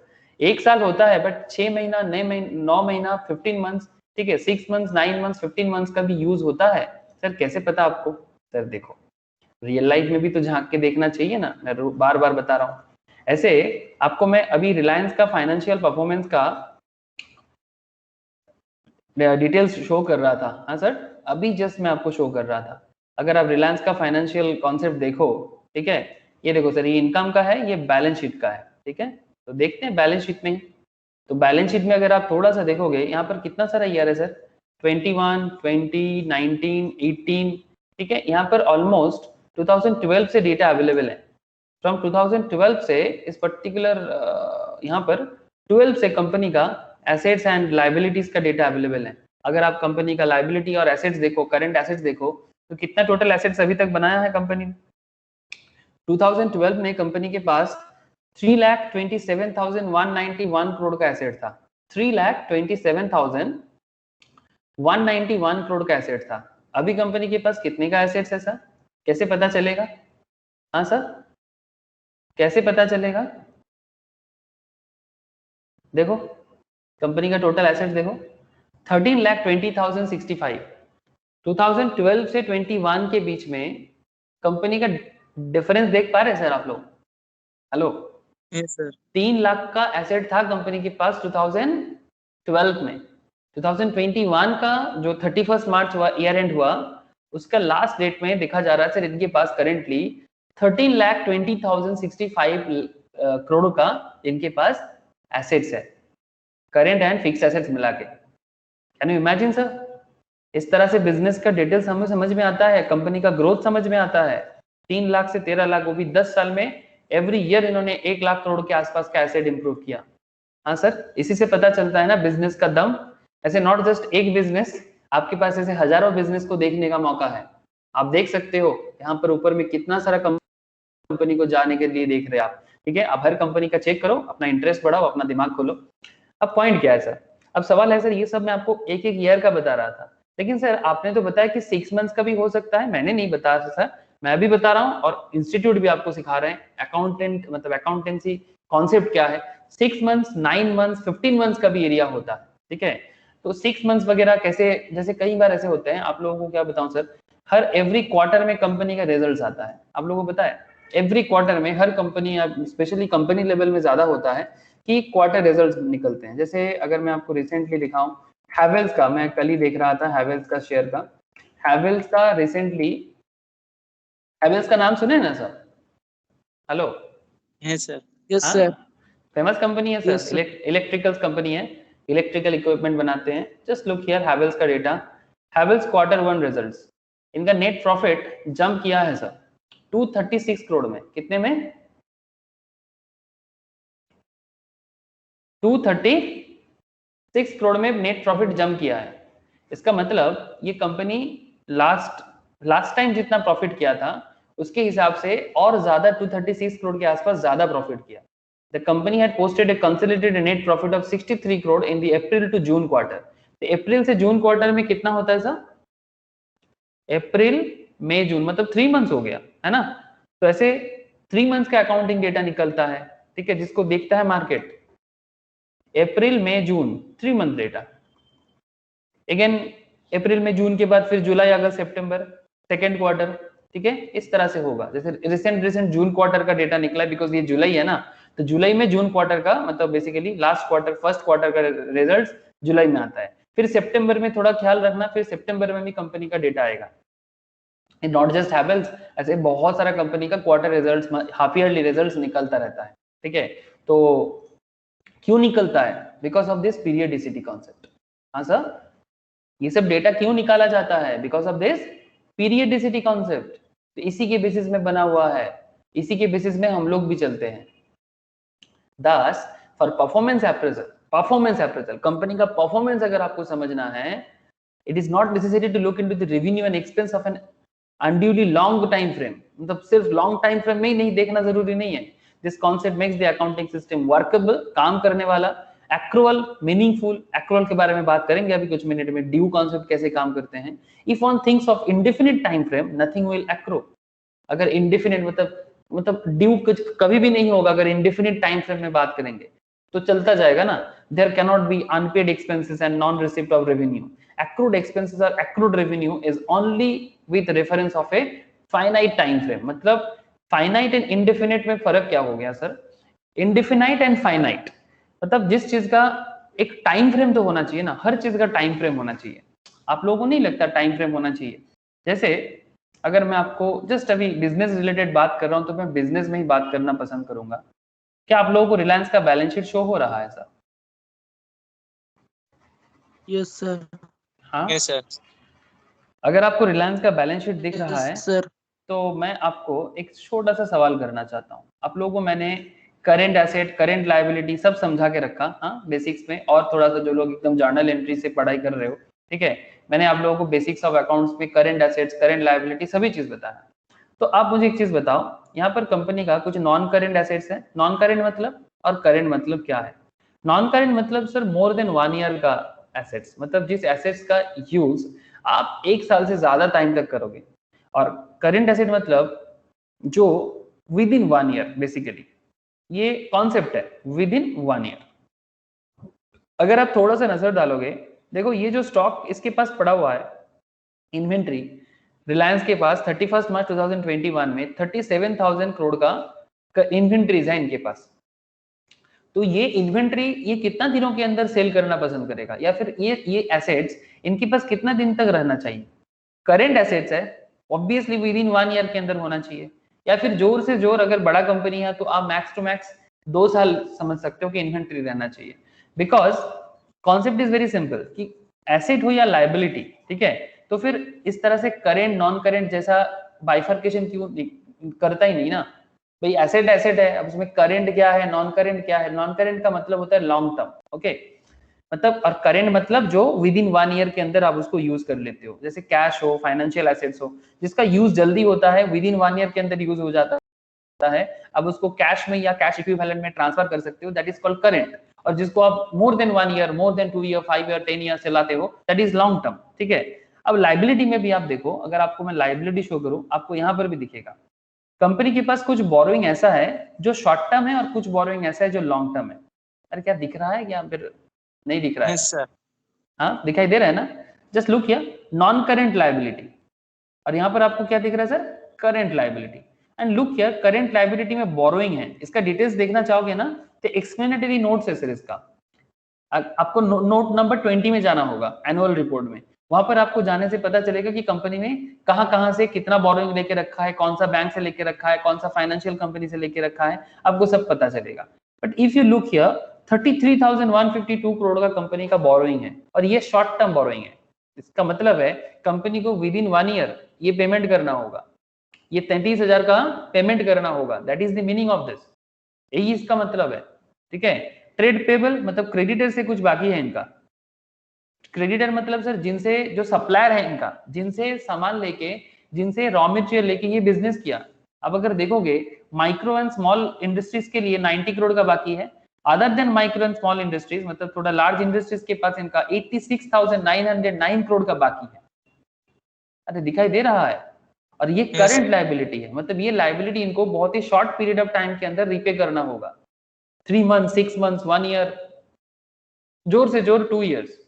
1 साल होता है बट 6 महीना, 9 महीना, 15 मंथ्स, ठीक है, 6 मंथ्स, 9 मंथ्स, 15 मंथ्स का भी यूज होता है। सर कैसे पता आपको? सर देखो, रियल लाइफ में भी तो झांक के देखना चाहिए ना, मैं बार बार बता रहा हूँ। ऐसे आपको मैं अभी रिलायंस का फाइनेंशियल परफॉर्मेंस का डिटेल्स शो कर रहा था। हाँ सर, अभी जस्ट मैं आपको शो कर रहा था। अगर आप रिलायंस का फाइनेंशियल कॉन्सेप्ट देखो, ठीक है, ये देखो सर, ये इनकम का है, ये बैलेंस शीट का है, ठीक है। तो देखते हैं बैलेंस शीट में ही। तो बैलेंस शीट में अगर आप थोड़ा सा देखोगे, यहाँ पर कितना सारा ईयर है सर, 21, 20, 19, 18, ठीक है। यहाँ पर ऑलमोस्ट 2012 से डेटा अवेलेबल है। फ्रॉम 2012 से इस पर्टिकुलर यहाँ पर 12 से कंपनी का एसेट्स एंड लाइबिलिटीज का डेटा अवेलेबल है। अगर आप कंपनी का लाइबिलिटी और एसेट्स देखो, करंट एसेट्स देखो, तो कितना टोटल एसेट्स अभी तक बनाया है कंपनी ने। 2012 में कंपनी के पास 3,27,191 करोड़ का एसेट था। 3,27,191 करोड़ का एसेट था। अभी कंपनी के पास कितने का एसेट्स है सर? कैसे पता चलेगा? हाँ सर, कैसे पता चलेगा? देखो कंपनी का टोटल एसेट्स देखो, 13,20,065। 2012 से 21 के बीच में कंपनी का डिफरेंस देख पा रहे हैं सर आप लोग? Hello, yes sir. 3 लाख का एसेट था कंपनी के पास 2012 में। 2021 का जो 31 मार्च हुआ, ईयर एंड हुआ, उसका लास्ट डेट में देखा जा रहा है सर, इनके पास करेंटली 13,20,065 करोड़ का इनके पास एसेट्स है, करेंट एंड फिक्स एसेट्स मिला के। Can you imagine sir? इस तरह से बिजनेस का डिटेल्स हमें समझ में आता है, कंपनी का ग्रोथ समझ में आता है। 3 लाख से 13 लाख, वो भी 10 साल में एवरी ईयर इन्होंने 1 लाख करोड़ के आसपास का एसेट इंप्रूव किया। हाँ सर, इसी से पता चलता है ना बिजनेस का दम। ऐसे नॉट जस्ट एक बिजनेस, आपके पास ऐसे हजारों बिजनेस को देखने का मौका है। आप देख सकते हो यहाँ पर ऊपर में कितना सारा कंपनी को जाने के लिए देख रहे हैं आप, ठीक है। आप हर कंपनी का चेक करो, अपना इंटरेस्ट बढ़ाओ, अपना दिमाग खोलो। अब पॉइंट क्या है सर? अब सवाल है सर, ये सब मैं आपको एक एक ईयर का बता रहा था, लेकिन सर आपने तो बताया कि 6 मंथ्स का भी हो सकता है। मैंने नहीं बताया सर, मैं भी बता रहा हूँ और इंस्टीट्यूट भी आपको सिखा रहे हैं। अकाउंटेंट मतलब अकाउंटेंसी कॉन्सेप्ट क्या है, 6 मंथ्स, 9 मंथ्स, 15 मंथ्स का भी एरिया होता है, ठीक है। तो 6 मंथ्स वगैरह कैसे, जैसे कई बार ऐसे होते हैं, आप लोगों को क्या बताऊं सर, हर एवरी क्वार्टर में कंपनी का रिजल्ट आता है। आप लोगों को पता है एवरी क्वार्टर में हर कंपनी, स्पेशली कंपनी लेवल में ज्यादा होता है कि क्वार्टर रिजल्ट्स निकलते हैं। जैसे अगर मैं आपको रिसेंटली दिखाऊं, हैवेल्स का, मैं कल ही देख रहा था हैवेल्स का शेयर का, हैवेल्स का रिसेंटली, हैवेल्स का नाम सुने ना sir? Hello, yes sir. Yes sir. Famous company है Yes, sir, sir. Electricals company है, इलेक्ट्रिकल इक्विपमेंट बनाते हैं। जस्ट लुक हियर हैवेल्स का डेटा, हैवेल्स Q1 रिजल्ट्स, इनका नेट प्रॉफिट जंप किया है सर 236 करोड़ में। कितने में? 236 करोड़ में नेट प्रॉफिट जंप किया है। इसका मतलब ये कंपनी लास्ट टाइम जितना प्रॉफिट किया था उसके हिसाब से और ज्यादा 236 करोड़ के आसपास ज्यादा प्रॉफिट किया। The company had posted a consolidated net profit of 63 crore in the April to June quarter. तो अप्रैल से जून क्वार्टर में कितना होता है सर? अप्रैल, मई, जून, मतलब 3 मंथ्स हो गया है ना। तो ऐसे 3 मंथ्स का अकाउंटिंग डेटा निकलता है, ठीक है, जिसको देखता है मार्केट। अप्रैल, मई, जून, 3 मंथ डेटा। अगेन अप्रैल में, जून के बाद फिर जुलाई, अगस्त, सितंबर, सेकेंड क्वार्टर, ठीक है, इस तरह से होगा। जैसे रिसेंट जून क्वार्टर का डेटा निकला, बिकॉज ये जुलाई है ना, तो जुलाई में जून क्वार्टर का मतलब basically last quarter, first quarter का रिजल्ट जुलाई में आता है। फिर सितंबर में थोड़ा ख्याल रखना, फिर सितंबर में भी कंपनी का डेटा आएगा। नॉट जस्ट हैवेल्स, ऐसे बहुत सारा कंपनी का quarter results, half yearly results निकलता रहता है, ठीक है। तो क्यों निकलता है? Because of this periodicity concept. हाँ सर, ये सब डेटा क्यों निकाला जाता है? Because of this periodicity concept. तो इसी के बेसिस में बना हुआ है, इसी के बेसिस में हम लोग भी चलते हैं। Thus, for performance appraisal, company का परफॉर्मेंस अगर आपको समझना है, it is not necessary to look into the revenue and expense of an unduly long time frame. मतलब सिर्फ लॉन्ग टाइम फ्रेम में ही नहीं देखना जरूरी नहीं है। This concept makes the accounting system workable, काम करने वाला, accrual meaningful, accrual के बारे में बात करेंगे अभी कुछ मिनट में, ड्यू कॉन्सेप्ट कैसे काम करते हैं। If one thinks of indefinite time frame, nothing will accrue. अगर indefinite मतलब मतलब ड्यू कभी भी नहीं होगा अगर इंडेफिनिट टाइम फ्रेम में बात करेंगे तो चलता जाएगा ना. There can not be unpaid expenses and non receipt of revenue. accrued expenses or accrued revenue is only with reference of a finite time frame. मतलब finite and indefinite में फर्क क्या हो गया सर? indefinite and finite मतलब जिस चीज का एक टाइम फ्रेम तो होना चाहिए ना, हर चीज का टाइम फ्रेम होना चाहिए. आप लोगों को नहीं लगता टाइम फ्रेम होना चाहिए? जैसे अगर मैं आपको जस्ट अभी बिजनेस रिलेटेड बात कर रहा हूं तो मैं बिजनेस में ही बात करना पसंद करूंगा. क्या आप लोगों को रिलायंस का बैलेंस शीट शो हो रहा है सर? Yes sir. हाँ, यस सर. अगर आपको रिलायंस का बैलेंस शीट दिख रहा है यस सर. तो मैं आपको एक छोटा सा सवाल करना चाहता हूँ. आप लोगों को मैंने करंट एसेट, करंट लायबिलिटी सब समझा के रखा, हाँ बेसिक्स में, और थोड़ा सा जो लोग एकदम जर्नल एंट्री से पढ़ाई कर रहे हो, ठीक है, मैंने आप लोगों को बेसिक्स ऑफ अकाउंट्स में करंट एसेट्स, करंट लायबिलिटी सभी चीज बताया. तो आप मुझे एक चीज बताओ, यहाँ पर कंपनी का कुछ नॉन करंट एसेट्स है. नॉन करंट मतलब और करंट मतलब क्या है? नॉन करंट मतलब सर मोर देन 1 ईयर का एसेट्स, मतलब जिस एसेट्स का यूज आप 1 साल से ज्यादा टाइम तक करोगे. और करंट एसेट मतलब जो विद इन 1 ईयर, बेसिकली ये कॉन्सेप्ट है, विद इन 1 ईयर. अगर आप थोड़ा सा नजर डालोगे, देखो ये जो स्टॉक इसके पास पड़ा हुआ है, इन्वेंट्री, रिलायंस के पास 31 मार्च 2021 में 37,000 करोड़ का इन्वेंट्रीज है इनके पास. तो ये इन्वेंट्री ये कितना दिनों के अंदर सेल करना पसंद करेगा, या फिर ये एसेट्स इनके पास कितना दिन तक रहना चाहिए? करंट एसेट्स है, ऑब्वियसली विद इन 1 ईयर के अंदर होना चाहिए. या फिर जोर से जोर अगर बड़ा कंपनी है तो आप मैक्स टू मैक्स 2 साल समझ सकते हो कि इन्वेंट्री रहना चाहिए. Because concept is very simple कि एसेट हो या लायबिलिटी, ठीक है, तो फिर इस तरह से करेंट नॉन करेंट जैसा बाइफर्केशन क्यों करता ही नहीं ना भाई. एसेट एसेट है, अब उसमें करेंट क्या है, नॉन करेंट क्या है? नॉन करेंट का मतलब होता है लॉन्ग टर्म, ओके, मतलब, और करेंट मतलब जो विद इन 1 ईयर के अंदर आप उसको यूज कर लेते हो. जैसे कैश हो, फाइनेंशियल एसेट्स हो, जिसका यूज जल्दी होता है, विद इन 1 ईयर के अंदर यूज हो जाता है, अब उसको कैश में या कैश इक्विवेलेंट में ट्रांसफर कर सकते हो, दैट इज कॉल्ड करेंट. और जिसको आप more than 1 year, more than 2 year, 5 year, 10 year चलाते हो, दैट इज लॉन्ग टर्म, ठीक है. अब लायबिलिटी में भी आप देखो, अगर आपको मैं लायबिलिटी शो करूं, आपको यहां पर भी दिखेगा कंपनी के पास कुछ बोरोइंग ऐसा है जो शॉर्ट टर्म है और कुछ बोरोइंग ऐसा है जो लॉन्ग टर्म है. अरे क्या दिख रहा है या फिर नहीं दिख रहा है? Yes sir. हाँ दिखाई दे रहा है ना? Just look here, non current liability, और यहाँ पर आपको क्या दिख रहा है sir? Current liability. And look here, current liability में बोरोइंग है. इसका डिटेल्स देखना चाहोगे ना तो एक्सप्लेनेटरी नोट्स है सर इसका. आपको नोट नंबर 20 में जाना होगा एनुअल रिपोर्ट में. वहां पर आपको जाने से पता चलेगा कि कंपनी ने कहां से कितना बोरोइंग लेके रखा है, कौन सा बैंक से लेके रखा है, कौन सा फाइनेंशियल कंपनी से लेके रखा है, आपको सब पता चलेगा. But if you look here, 33,152 crore का कंपनी का बोरोइंग है, और ये शॉर्ट टर्म बोरोइंग है. इसका मतलब है कंपनी को विद इन 1 ईयर ये पेमेंट करना होगा, ये 33,000 का पेमेंट करना होगा. That is the meaning of this, यही इसका मतलब है, ठीक है. ट्रेड पेबल मतलब क्रेडिटर से कुछ बाकी है इनका. क्रेडिटर मतलब सर जिनसे, जो सप्लायर है इनका, जिनसे सामान लेके, जिनसे रॉ मटेरियल लेके ये बिजनेस किया. अब अगर देखोगे माइक्रो एंड स्मॉल इंडस्ट्रीज के लिए 90 करोड़ का बाकी है. Other than micro and small industries मतलब थोड़ा लार्ज इंडस्ट्रीज के पास इनका 86,909 करोड़ का बाकी है. अरे दिखाई दे रहा है? और ये करंट लायबिलिटी है, मतलब ये लायबिलिटी इनको बहुत ही शॉर्ट पीरियड ऑफ टाइम के अंदर रीपे करना होगा. 3 मंथ, 6 मंथ, 1 ईयर, जोर से जोर 2 ईयर्स,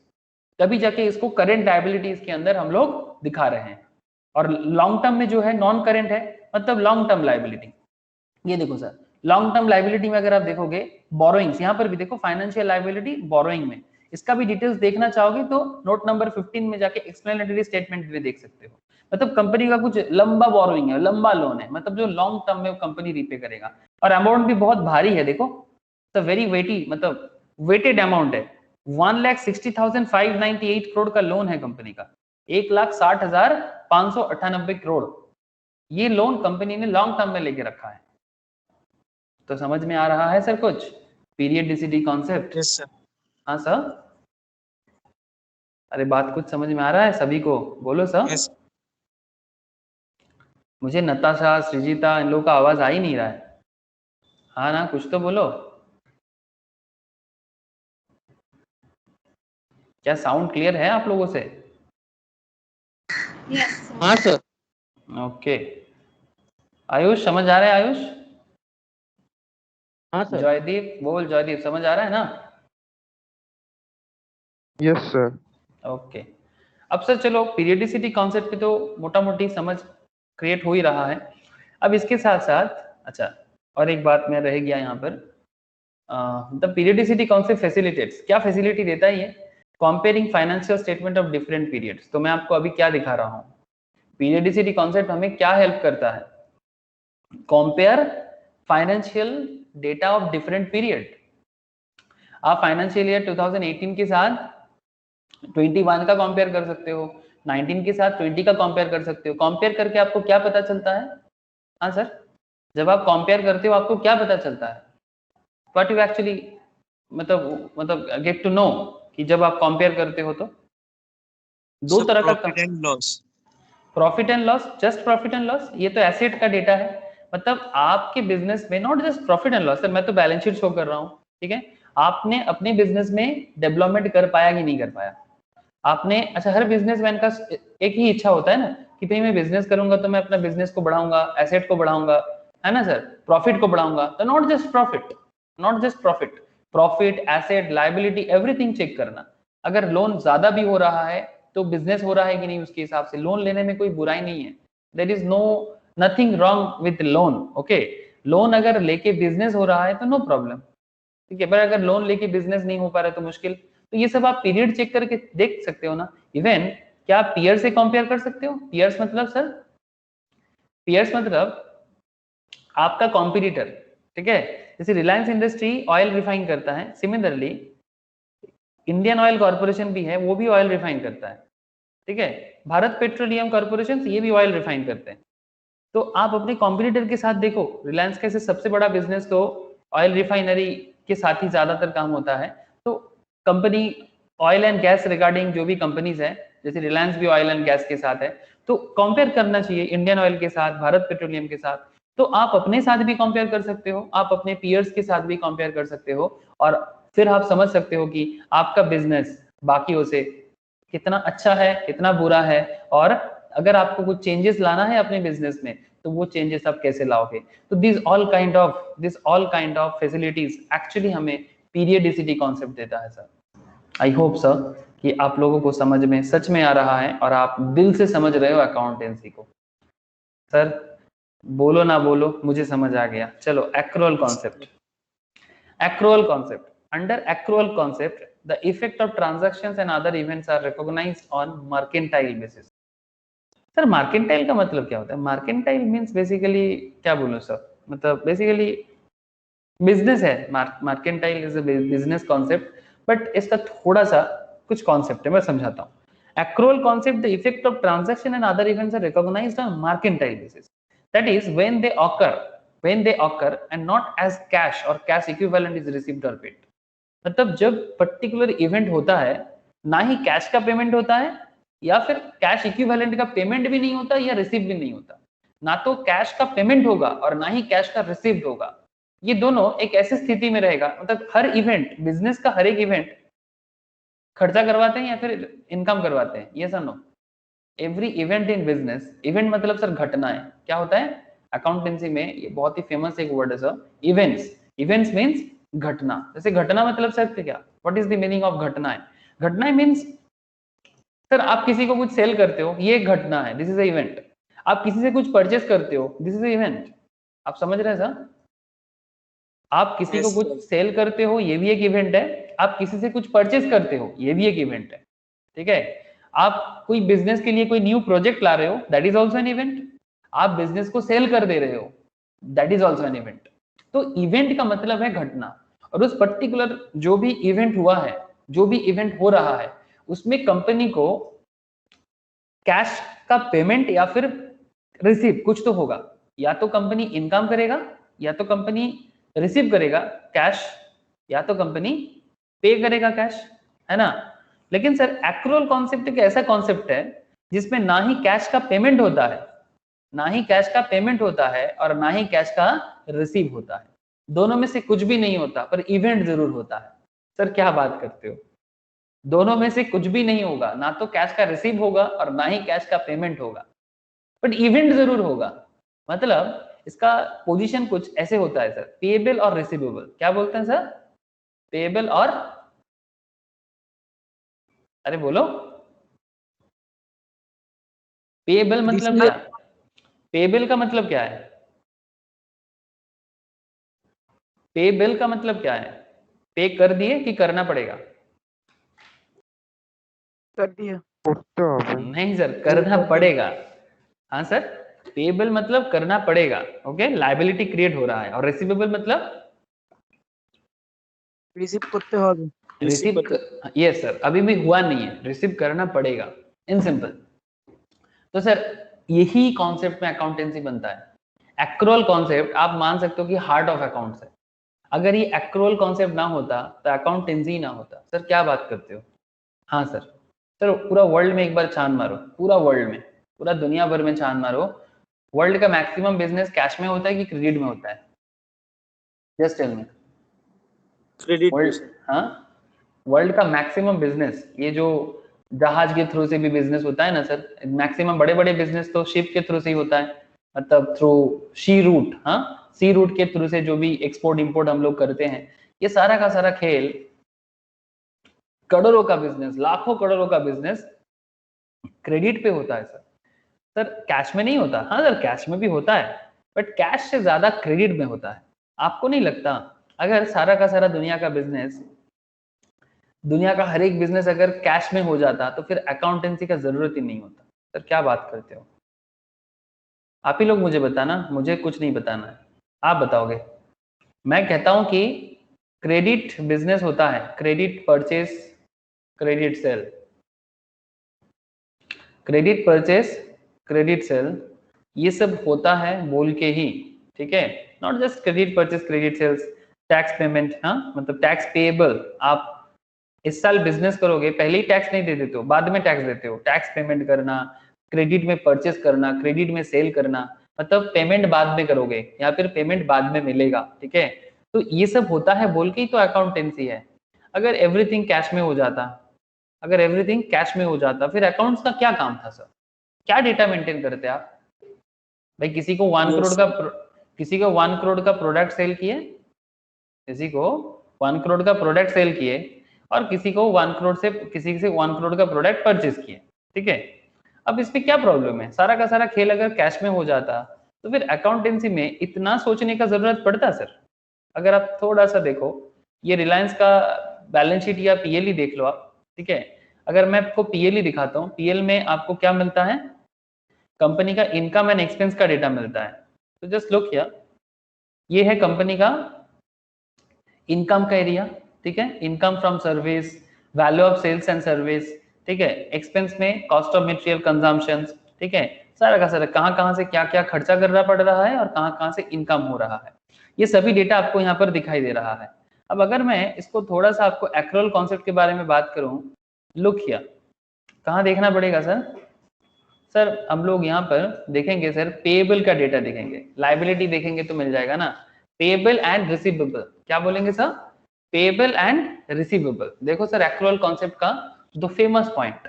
तभी जाके इसको करंट लायबिलिटीज के अंदर हम लोग दिखा रहे हैं. और लॉन्ग टर्म में जो है नॉन करंट है, मतलब लॉन्ग टर्म लायबिलिटी. ये देखो सर, लॉन्ग टर्म लायबिलिटी में अगर आप देखोगे बोरोइंग्स, यहाँ पर भी देखो फाइनेंशियल लायबिलिटी बोरोइंग में, इसका भी डिटेल्स देखना चाहोगे तो नोट नंबर 15 में जाके एक्सप्लेनेटरी स्टेटमेंट भी देख सकते हो. मतलब कंपनी का कुछ लंबा बोरोइंग है, लंबा लोन है, मतलब जो लॉन्ग टर्म में कंपनी रीपे करेगा. और अमाउंट भी बहुत भारी है, देखो तो वेरी वेटी, मतलब वेटेड अमाउंट है. 1,60,598 करोड़ का लोन है कंपनी का, 1,60,598 करोड़. ये लोन कंपनी ने लॉन्ग टर्म में लेके रखा है. तो समझ में आ रहा है सर कुछ पीरियडिसिटी कॉन्सेप्ट? Yes sir. हाँ सर, अरे बात कुछ समझ में आ रहा है सभी को? बोलो सर. यस. मुझे नताशा, सृजिता, इन लोगों का आवाज आ ही नहीं रहा है. हाँ ना, कुछ तो बोलो. क्या साउंड क्लियर है आप लोगों से? हाँ सर. ओके. आयुष समझ आ रहा है? आयुष, हाँ सर। जयदीप बोल, जयदीप समझ आ रहा है ना? Yes sir. ओके, अब सर चलो पीरियडिसिटी कॉन्सेप्ट की तो मोटा मोटी समझ क्रिएट हो ही रहा है। अब इसके साथ साथ अच्छा, और एक बात मैं रह गया यहाँ पर, द पीरियडिसिटी कॉन्सेप्ट फैसिलिटेट्स, क्या फैसिलिटी देता है ये? Comparing financial statement of different periods. तो मैं आपको अभी क्या दिखा रहा हूँ, पीरियडिसिटी कॉन्सेप्ट हमें क्या हेल्प करता है? Compare financial data of different period. आप फाइनेंशियल ईयर 2018 के साथ 21 का कंपेयर कर सकते हो, 19 के साथ 20 का कंपेयर कर सकते हो। कंपेयर करके आपको क्या पता चलता है? हाँ सर, जब आप कंपेयर करते हो आपको क्या पता चलता है? व्हाट यू एक्चुअली मतलब गेट टू नो कि जब आप कंपेयर करते हो तो दो तरह का profit and loss. Profit and loss, just profit and loss, ये तो एसेट का डेटा है। मतलब आपके बिजनेस में not just profit and loss, sir मैं तो बैलेंस शीट शो कर रहा हूँ, ठीक है? आपने अपने बिजनेस में डेवलपमेंट कर पाया कि नहीं कर पाया? आपने, अच्छा हर बिजनेसमैन का एक ही इच्छा होता है ना कि भाई मैं बिजनेस करूंगा तो मैं अपना बिजनेस को बढ़ाऊंगा, एसेट को बढ़ाऊंगा, है ना सर, प्रॉफिट को बढ़ाऊंगा। तो not just profit, not just profit, profit, asset, liability, everything check करना। अगर लोन ज्यादा भी हो रहा है तो बिजनेस हो रहा है कि नहीं, उसके हिसाब से लोन लेने में कोई बुराई नहीं है। There is no nothing wrong with loan, okay? Loan अगर लेके बिजनेस हो रहा है तो नो प्रॉब्लम, ठीक है? पर अगर लोन लेके बिजनेस नहीं हो पा रहा है तो मुश्किल। तो ये सब आप पीरियड चेक करके देख सकते हो ना। इवन क्या आप पीयर से कंपेयर कर सकते हो? पीयर्स मतलब सर, पीयर्स मतलब आपका कॉम्पिटिटर, ठीक है? जैसे रिलायंस इंडस्ट्री ऑयल रिफाइन करता है, सिमिलरली इंडियन ऑयल कॉर्पोरेशन भी है, वो भी ऑयल रिफाइन करता है, ठीक है? भारत पेट्रोलियम कॉर्पोरेशन, ये भी ऑयल रिफाइन करते हैं। तो आप अपने कॉम्पिटिटर के साथ देखो, रिलायंस का सबसे बड़ा बिजनेस तो ऑयल रिफाइनरी के साथ ही ज्यादातर काम होता है। तो company oil and gas regarding जो भी कंपनीज है, जैसे रिलायंस भी ऑयल एंड गैस के साथ है, तो कंपेयर करना चाहिए इंडियन ऑयल के साथ, भारत पेट्रोलियम के साथ। तो आप अपने साथ भी कंपेयर कर सकते हो, आप अपने पीयर्स के साथ भी कंपेयर कर सकते हो, और फिर आप समझ सकते हो कि आपका बिजनेस बाकियों से कितना अच्छा है, कितना बुरा है, और अगर आपको कुछ चेंजेस लाना है अपने बिजनेस में तो वो चेंजेस आप कैसे लाओगे। तो this all kind of facilities actually हमें पीरियडिसिटी कॉन्सेप्ट देता है सर। आई होप सर कि आप लोगों को समझ में सच में आ रहा है और आप दिल से समझ रहे हो अकाउंटेंसी को। सर बोलो ना बोलो, मुझे समझ आ गया। चलो accrual concept, accrual concept. Under accrual concept, the effect of transactions and other events are recognized on mercantile basis. Sir mercantile का मतलब क्या होता है? मार्केंटाइल मींस बेसिकली क्या बोलूं सर, मतलब बेसिकली बिजनेस है। Mercantile is a business concept, but इसका थोड़ा सा कुछ कॉन्सेप्ट है, मैं समझाता हूँ। accrual concept, the effect of transaction and other events are recognized on mercantile basis, that is when they occur and not as cash or cash equivalent is received or paid। मतलब जब पर्टिकुलर इवेंट होता है, ना ही कैश का पेमेंट होता है, या फिर कैश इक्विवेलेंट का पेमेंट भी नहीं होता, या रिसीव भी नहीं होता। ना तो कैश का पेमेंट होगा और ना ही कैश का रिसीव होगा। ये दोनों एक ऐसी स्थिति में रहेगा, मतलब हर इवेंट, बिजनेस का हर एक इवेंट खर्चा करवाते हैं या फिर इनकम करवाते हैं, ये sir no? Every event in business, event मतलब सर घटना है। क्या होता है अकाउंटेंसी में, ये बहुत ही फेमस एक वर्ड है सर, इवेंट्स। इवेंट्स मींस घटना। जैसे घटना मतलब सर क्या, what is the meaning of घटनाएं? घटनाएं मींस सर आप किसी को कुछ सेल करते हो, ये एक घटना है, दिस इज अ इवेंट। आप किसी से कुछ परचेस करते हो, दिस इज अ इवेंट। आप समझ रहे हैं सर? आप किसी को Yes, कुछ sir. सेल करते हो, ये भी एक इवेंट है। आप किसी से कुछ परचेस करते हो, ये भी एक इवेंट है, ठीक है? आप कोई बिजनेस के लिए कोई न्यू प्रोजेक्ट ला रहे हो, that is also an event. आप बिजनेस को सेल कर दे रहे हो, that is also an event. तो इवेंट का मतलब है घटना, और उस पर्टिकुलर जो भी इवेंट हुआ है, जो भी इवेंट हो रहा है, उसमें कंपनी को कैश का पेमेंट या फिर रिसीव कुछ तो होगा। या तो कंपनी इनकम करेगा, या तो कंपनी रिसीव करेगा कैश, या तो कंपनी पे करेगा कैश, है ना? लेकिन सर एक्रूअल कॉन्सेप्ट एक ऐसा कॉन्सेप्ट है जिसमें ना ही कैश का पेमेंट होता है, ना ही कैश का पेमेंट होता है, और ना ही कैश का रिसीव होता है। दोनों में से कुछ भी नहीं होता, पर इवेंट जरूर होता है। सर क्या बात करते हो? दोनों में से कुछ भी नहीं होगा, ना तो कैश का रिसीव होगा और ना ही कैश का पेमेंट होगा, बट इवेंट जरूर होगा। मतलब इसका पोजीशन कुछ ऐसे होता है सर, पेएबल और रिसीवेबल। क्या बोलते हैं सर? पेएबल और, अरे बोलो, पेएबल मतलब क्या? पेएबल का मतलब क्या है? पेएबल का मतलब क्या है? पे कर दिए कि करना पड़ेगा? कर दिया। नहीं सर, करना पड़ेगा। हाँ सर, पेएबल मतलब करना पड़ेगा, ओके, लायबिलिटी क्रिएट हो रहा है। और रिसीवेबल मतलब रिसीव करते হবে। रिसीव, यस सर, अभी भी हुआ नहीं है, रिसीव करना पड़ेगा, इन सिंपल। तो सर यही कॉन्सेप्ट में अकाउंटेंसी बनता है। एक्रोल कॉन्सेप्ट आप मान सकते हो कि हार्ट ऑफ अकाउंट्स है। अगर ये एक्रोल कॉन्सेप्ट ना होता तो अकाउंटेंसी ना होता। सर क्या बात करते हो? हाँ सर। सर पूरा वर्ल्ड में एक बार छान मारो, पूरा वर्ल्ड में, पूरा दुनिया भर में छान मारो, वर्ल्ड का मैक्सिमम बिजनेस कैश में होता है कि क्रेडिट में होता है? Just tell me. Credit. World, हाँ, वर्ल्ड का मैक्सिमम बिजनेस, ये जो जहाज के थ्रू से भी बिजनेस होता है ना सर, मैक्सिमम बड़े बड़े बिजनेस तो शिप के थ्रू से ही होता है, मतलब थ्रू सी रूट। हाँ, सी रूट के थ्रू से जो भी एक्सपोर्ट इंपोर्ट हम लोग करते हैं, ये सारा का सारा खेल, करोड़ों का बिजनेस, लाखों करोड़ों का बिजनेस क्रेडिट पे होता है सर। सर कैश में नहीं होता। हाँ सर, कैश में भी होता है, बट कैश से ज्यादा क्रेडिट में होता है। आपको नहीं लगता अगर सारा का सारा दुनिया का बिजनेस, दुनिया का हर एक बिजनेस अगर कैश में हो जाता तो फिर अकाउंटेंसी का जरूरत ही नहीं होता? सर क्या बात करते हो? आप ही लोग मुझे बताना, मुझे कुछ नहीं बताना है, आप बताओगे। मैं कहता हूं कि क्रेडिट बिजनेस होता है, credit purchase, credit sale, credit purchase, credit sale, ये सब होता है बोल के ही, ठीक है? Not just credit purchase, credit sales, tax payment, हाँ, मतलब टैक्स पेएबल। आप इस साल बिजनेस करोगे, पहले ही टैक्स नहीं दे देते हो, बाद में टैक्स देते हो। टैक्स पेमेंट करना, क्रेडिट में परचेस करना, क्रेडिट में सेल करना, मतलब पेमेंट बाद में करोगे या फिर पेमेंट बाद में मिलेगा, ठीक है? तो ये सब होता है बोल के ही तो अकाउंटेंसी है। अगर एवरीथिंग कैश में हो जाता, अगर एवरीथिंग कैश में हो जाता, फिर अकाउंट्स का क्या काम था सर? क्या डेटा मेंटेन करते आप भाई? किसी को 1 करोड़ का किसी को 1 करोड़ का प्रोडक्ट सेल किए, किसी को 1 करोड़ का प्रोडक्ट सेल किए, और किसी को 1 करोड़ से, किसी से 1 करोड़ का प्रोडक्ट परचेज किए, ठीक है? अब इसमें क्या प्रॉब्लम है? सारा का सारा खेल अगर कैश में हो जाता तो फिर अकाउंटेंसी में इतना सोचने का जरूरत पड़ता सर? अगर आप थोड़ा सा देखो, ये रिलायंस का बैलेंस शीट या पीएल ही देख लो आप, ठीक है? अगर मैं आपको पीएल ही दिखाता हूँ, पीएल में आपको क्या मिलता है? कंपनी का इनकम एंड एक्सपेंस का डेटा मिलता है। तो जस्ट लुक हियर, ये है कंपनी का इनकम का एरिया, ठीक है? Income from service, value of sales and service, ठीक है? एक्सपेंस में कॉस्ट ऑफ मटेरियल कंजम्पशन, ठीक है? सारा का सारा कहाँ से क्या क्या खर्चा करना पड़ रहा है और कहाँ से इनकम हो रहा है, ये सभी डेटा आपको यहाँ पर दिखाई दे रहा है। अब अगर मैं इसको थोड़ा सा आपको एक्रोल कॉन्सेप्ट के बारे में बात करूं, लुक हियर, कहाँ देखना पड़ेगा सर? सर हम लोग यहाँ पर देखेंगे सर, पेएबल का डेटा देखेंगे, लायबिलिटी देखेंगे तो मिल जाएगा ना, पेएबल एंड रिसीवेबल। क्या बोलेंगे सर? Payable and receivable. देखो सर, एक्रोल कॉन्सेप्ट का the famous point,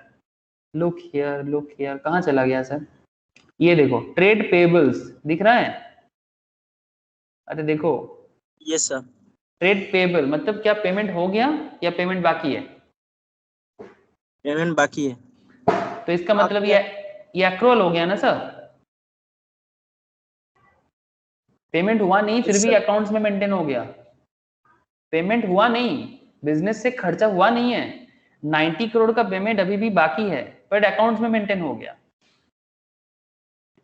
look here, कहाँ चला गया सर? ये देखो, ट्रेड पेएबल्स दिख रहा है? अरे देखो, यस सर। ट्रेड पेएबल मतलब क्या? पेमेंट हो गया या पेमेंट बाकी है? पेमेंट बाकी है। तो इसका मतलब ये एक्रोल हो गया ना सर? पेमेंट हुआ नहीं फिर भी अकाउंट्स में मेंटेन हो गया। पेमेंट हुआ नहीं, बिजनेस से खर्चा हुआ नहीं है, 90 करोड़ का पेमेंट अभी भी बाकी है, बट अकाउंट्स में मेंटेन हो गया।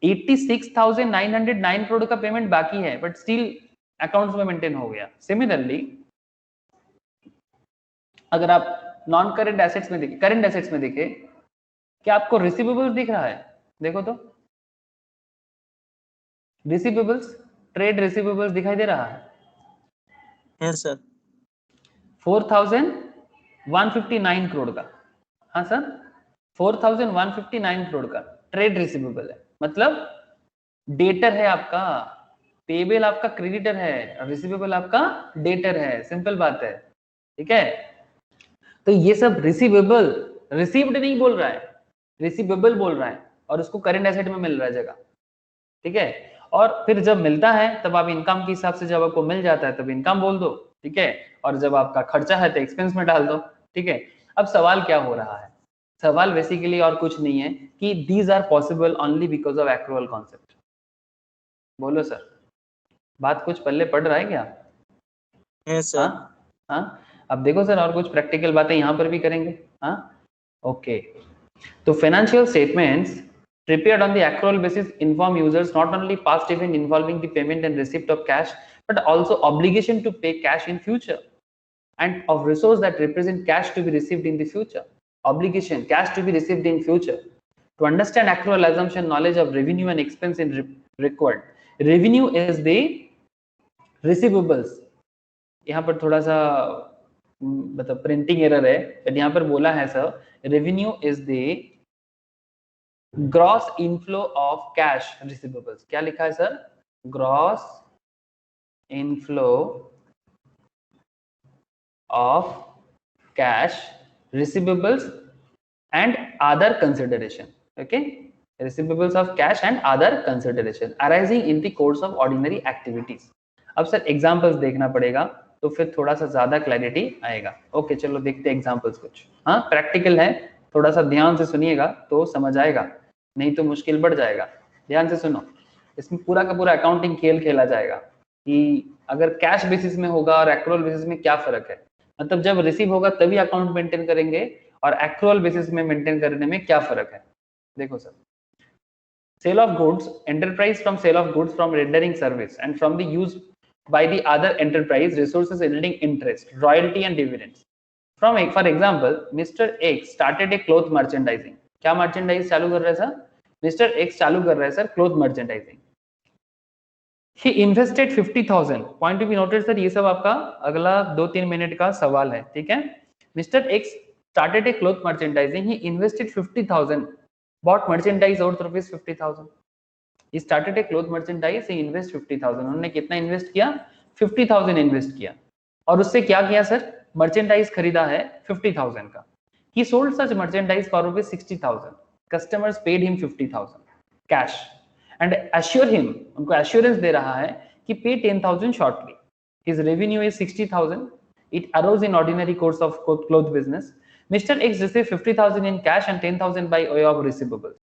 86,909 करोड़ का पेमेंट बाकी है, बट स्टिल अकाउंट्स में मेंटेन हो गया। सिमिलरली अगर आप नॉन करेंट एसेट्स में देखें, करेंट एसेट्स में देखें, क्या आपको रिसीवेबल्स दिख रहा है? देखो तो, रिसीवेबल्स, ट्रेड रिसीवेबल्स दिखाई दे रहा है? Yes sir. 4,159 करोड़ का, हाँ सर, 4,159 करोड़ का ट्रेड रिसीवेबल है। मतलब डेटर है आपका, पेबल आपका क्रेडिटर है, रिसीवेबल आपका डेटर है, सिंपल बात है, ठीक है? तो ये सब रिसीवेबल, रिसीव्ड नहीं बोल रहा है, रिसीवेबल बोल रहा है, और उसको करंट एसेट में मिल रहा है जगह, ठीक है? और फिर जब मिलता है तब आप इनकम के हिसाब से, जब आपको मिल जाता है तब इनकम बोल दो, ठीक है, और जब आपका खर्चा है तो एक्सपेंस में डाल दो, ठीक है। अब सवाल क्या हो रहा है, सवाल बेसिकली और कुछ नहीं है कि these are possible only because of accrual concept. बोलो सर, बात कुछ पल्ले पड़ रहा है क्या? है सर। हाँ, अब देखो सर और कुछ प्रैक्टिकल बातें यहाँ पर भी करेंगे। हाँ, ओके। तो financial statements prepared on the accrual basis inform users not only past event involving the payment and receipt of cash, but also obligation to pay cash in future and of resource that represent cash to be received in the future. Obligation, cash to be received in future. To understand accrual assumption, knowledge of revenue and expense is required. Revenue is the receivables. यहाँ पर थोड़ा सा मतलब प्रिंटिंग एरर है, बट यहाँ पर बोला है sir, revenue is the gross inflow of cash receivables. क्या लिखा है sir? Gross inflow of cash receivables and other consideration. Okay, receivables of cash and other consideration arising in the course of ordinary activities. अब सर एग्जांपल्स देखना पड़ेगा तो फिर थोड़ा सा ज्यादा क्लैरिटी आएगा। ओके, चलो देखते हैं एग्जांपल्स कुछ। हाँ, प्रैक्टिकल है, थोड़ा सा ध्यान से सुनिएगा तो समझ आएगा, नहीं तो मुश्किल बढ़ जाएगा। ध्यान से सुनो, इसमें पूरा का पूरा अकाउंटिंग खेल खेला जाएगा कि अगर कैश बेसिस में होगा और एक्रूअल बेसिस में क्या फर्क है, मतलब जब रिसीव होगा तभी अकाउंट मेंटेन करेंगे और एक्रूअल बेसिस में मेंटेन करने में क्या फर्क है। देखो sir, sale of goods, enterprise from sale of goods from rendering service and from the use by the other enterprise resources yielding interest, royalty and dividends. From, for example, Mr. X started a cloth merchandising. क्या merchandise चालू कर रहा है सर? Mr. X चालू कर रहा है sir cloth merchandising. He invested 50,000. Point to be noted sir, ये सब आपका अगला 2-3 मिनट का सवाल है, ठीक है। Mr. X started a cloth merchandising. He invested 50,000. Bought merchandise worth rupees 50,000. He started a cloth merchandise, he invest 50,000. उन्होंने कितना इन्वेस्ट किया? 50,000 इन्वेस्ट किया और उससे क्या किया सर? मर्चेंडाइज खरीदा है 50,000 का। He sold such merchandise for rupees 60,000. Customers paid him 50,000 cash and assure him, उनको assurance दे रहा है कि pay 10,000 shortly. His revenue is 60,000. It arose in ordinary course of cloth business. Mr. X received 50,000 in cash and 10,000 by way of receivables.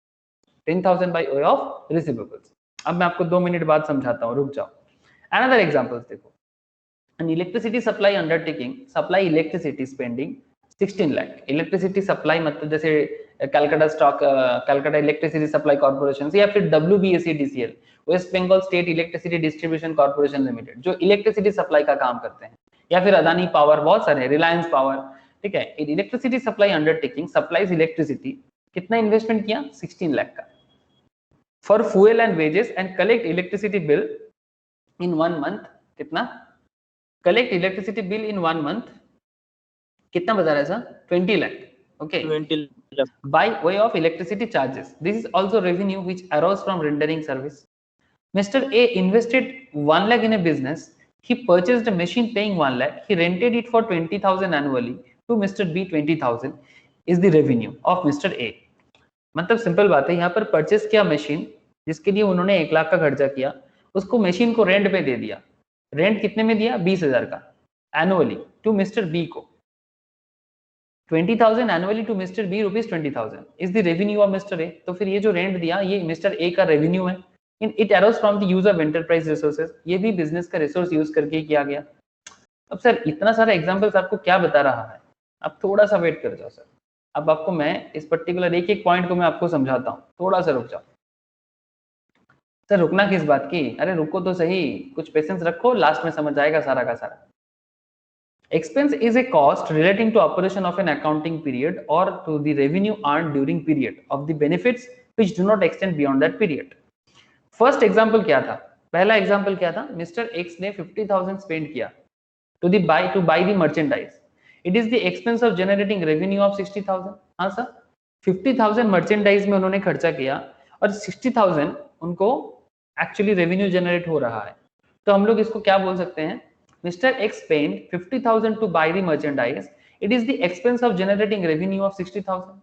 10,000 by way of receivables. अब मैं आपको 2 मिनट बाद समझाता हूँ, रुक जाओ। Another examples देखो, an electricity supply undertaking supply electricity spending 16 lakh. Electricity supply मतलब जैसे Calcutta stock, Calcutta electricity supply corporation या फिर WBSEDCL, West Bengal state electricity distribution corporation limited, जो इलेक्ट्रिसिटी सप्लाई का काम करते हैं, या फिर अदानी पावर, बहुत सारे, रिलायंस पावर, ठीक है। Electricity supply undertaking supplies electricity, कितना इन्वेस्टमेंट किया? 16 लाख का। For fuel and wages and collect electricity bill in 1 month, कितना? Collect electricity bill in 1 month, कितना बता रहा है sir? 20 lakh. Okay. 20 lakh. By way of electricity charges. This is also revenue which arose from rendering service. Mr. A invested 1 lakh in a business. He purchased a machine paying 1 lakh. He rented it for 20,000 annually to Mr. B. 20,000 is the revenue of Mr. A. मतलब सिंपल बात है, यहाँ पर परचेस किया मशीन जिसके लिए उन्होंने 1 लाख का खर्चा किया, उसको मशीन को रेंट पे दे दिया। रेंट कितने में दिया? 20,000 का एनुअली टू मिस्टर बी को। 20,000 annually to mister B, rupees 20,000 is the revenue of mister A. तो फिर ये जो रेंट दिया ये मिस्टर ए का रेवेन्यू है। It arrows from the use of enterprise resources, ये भी बिजनेस का रिसोर्स यूज करके किया गया। अब सर इतना सारा एग्जाम्पल्स आपको क्या बता रहा है? आप थोड़ा सा वेट कर जाओ सर, अब आपको मैं इस पर्टिकुलर एक एक पॉइंट को मैं आपको समझाता हूँ, थोड़ा सा रुक जाओ सर। रुकना किस बात की? अरे रुको तो सही, कुछ पेशेंस रखो, लास्ट में समझ आएगा सारा का सारा। Expense is a cost relating to operation of an accounting period और to the revenue earned during period of the benefits which do not extend beyond that period. First example क्या था? पहला एग्जांपल क्या था? मिस्टर एक्स ने 50,000 स्पेंड किया to buy the merchandise. It is the expense of generating revenue of 60,000. हाँ सर, 50,000 मर्चेंडाइज में उन्होंने खर्चा किया और 60,000 उनको एक्चुअली रेवेन्यू जनरेट हो रहा है। तो हम लोग इसको क्या बोल सकते हैं? Mister X spend 50,000 to buy the merchandise, it is the expense of generating revenue of 60,000।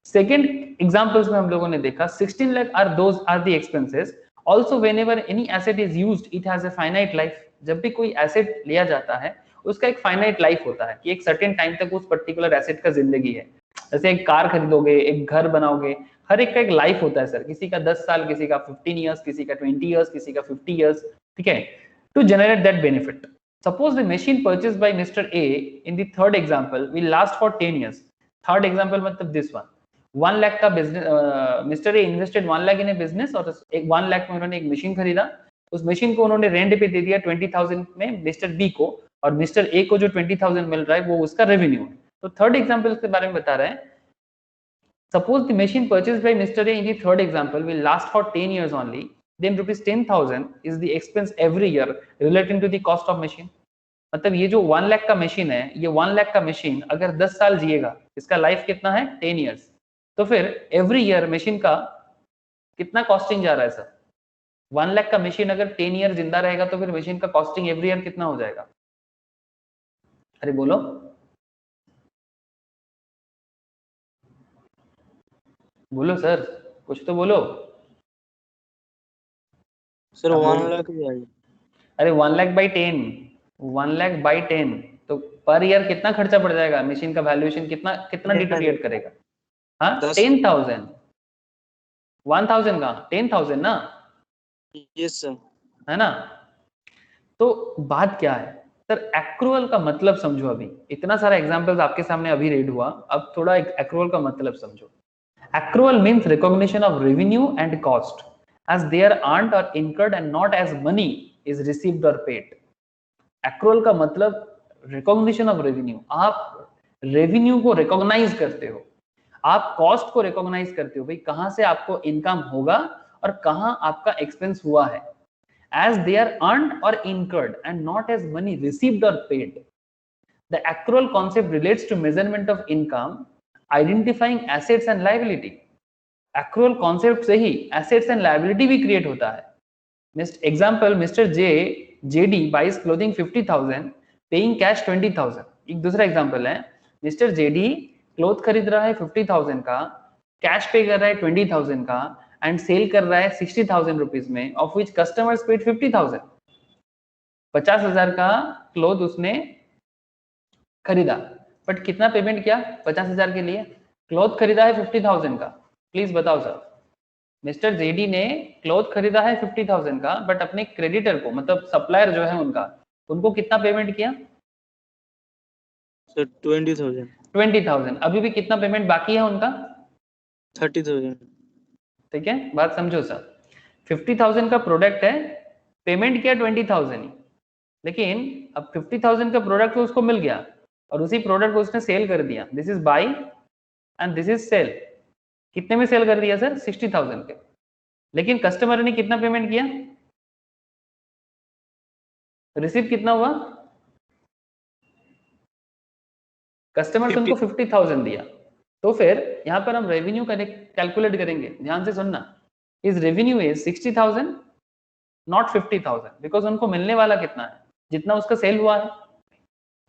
Second examples में हम लोगों ने देखा 16 lakh are the expenses also whenever any asset is used it has a finite life. जब भी कोई एसेट लिया जाता है उसका एक फाइनाइट लाइफ होता है कि एक सर्टेन टाइम तक उस पर्टिकुलर एसेट का जिंदगी है। जैसे एक कार खरीदोगे, एक घर बनाओगे, हर एक का एक लाइफ होता है सर। किसी का 10 साल, किसी का 15 इयर्स, किसी का 20 इयर्स, किसी का 50 इयर्स, ठीक है, to generate that benefit. Suppose the machine purchased by Mr. A in the third example will last for 10 years. Third example मतलब this one. 1 लाख का business, Mr. A invested 1 lakh in a business और एक 1 लाख में उन्होंने एक मशीन खरीदा। उस मशीन को उन्होंने रेंट पे दे दिया 20,000 में Mr. B को, और Mr. A को जो 20,000 मिल रहा है वो उसका रेवेन्यू है। तो थर्ड एग्जाम्पल के बारे में बता रहे हैं। Suppose the machine purchased by Mr. A in the third example will last for 10 years only. Then rupees 10,000 is the expense every year relating to the cost of machine. मतलब ये जो 1 लाख का मशीन है, ये 1 लाख का मशीन अगर 10 साल जिएगा, इसका लाइफ कितना है 10 इयर्स, तो फिर एवरी ईयर मशीन का कितना कॉस्टिंग जा रहा है सर? 1 लाख का मशीन अगर 10 ईयर जिंदा रहेगा तो फिर मशीन का कॉस्टिंग एवरी ईयर कितना हो जाएगा? अरे बोलो बोलो सर, कुछ तो बोलो सर। हाँ, 1 बोलो। लाख ही आएगा। अरे 1 लाख बाई 10, 1 लाख बाई 10, तो पर ईयर कितना खर्चा पड़ जाएगा? मशीन का वैल्यूएशन कितना कितना डिटोरिएट करेगा? हाँ 10,000, 1,000 का 10,000 ना, यस सर। है ना? तो बात क्या है सर, एक्रूअल का मतलब समझो। अभी इतना सारा एग्जांपल्स आपके सामने अभी रीड हुआ, अब थोड़ा एक्रूअल का मतलब समझो। Accrual means recognition of revenue and cost as they are earned or incurred and not as money is received or paid. Accrual का मतलब recognition of revenue, आप revenue को recognize करते हो, आप cost को recognize करते हो, भाई कहां से आपको income होगा और कहां आपका expense हुआ है, as they are earned or incurred and not as money received or paid. The accrual concept relates to measurement of income, identifying assets and liability. Accrual concept से ही एसेट्स एंड लायबिलिटी भी क्रिएट होता है। Example, mister JD buys clothing 50,000 paying cash 20,000। एक दूसरा एग्जांपल है, मिस्टर जेडी क्लोथ खरीद रहा है 50,000 का, कैश पे कर रहा है 20,000 का एंड सेल कर रहा है 60,000 रुपीज में, ऑफ विच कस्टमर्स पेड 50,000। 50,000 का क्लोथ उसने खरीदा, बट कितना पेमेंट किया 50,000 के लिए? क्लॉथ खरीदा है 50,000 का। प्लीज बताओ सर, मिस्टर जेडी ने क्लॉथ खरीदा है 50,000 का, बट अपने क्रेडिटर को, मतलब सप्लायर जो है उनका, उनको कितना पेमेंट किया सर? 20,000। 20,000। अभी भी कितना पेमेंट बाकी है उनका? 30,000। ठीक है, बात समझो सर। 50,000 का प्रोडक्ट है, पेमेंट किया 20,000 ही, लेकिन अब 50,000 का प्रोडक्ट तो उसको मिल गया और उसी प्रोडक्ट को उसने सेल कर दिया। This is buy and this is sale. कितने में सेल कर दिया सर? 60,000 के। लेकिन कस्टमर ने कितना पेमेंट किया? रिसीव कितना हुआ? कस्टमर उनको 50,000 दिया। तो फिर यहां पर हम रेवेन्यू कैलकुलेट करेंगे, ध्यान से सुनना। Is revenue is 60,000 not 50,000, because उनको मिलने वाला कितना है? जितना उसका सेल हुआ है।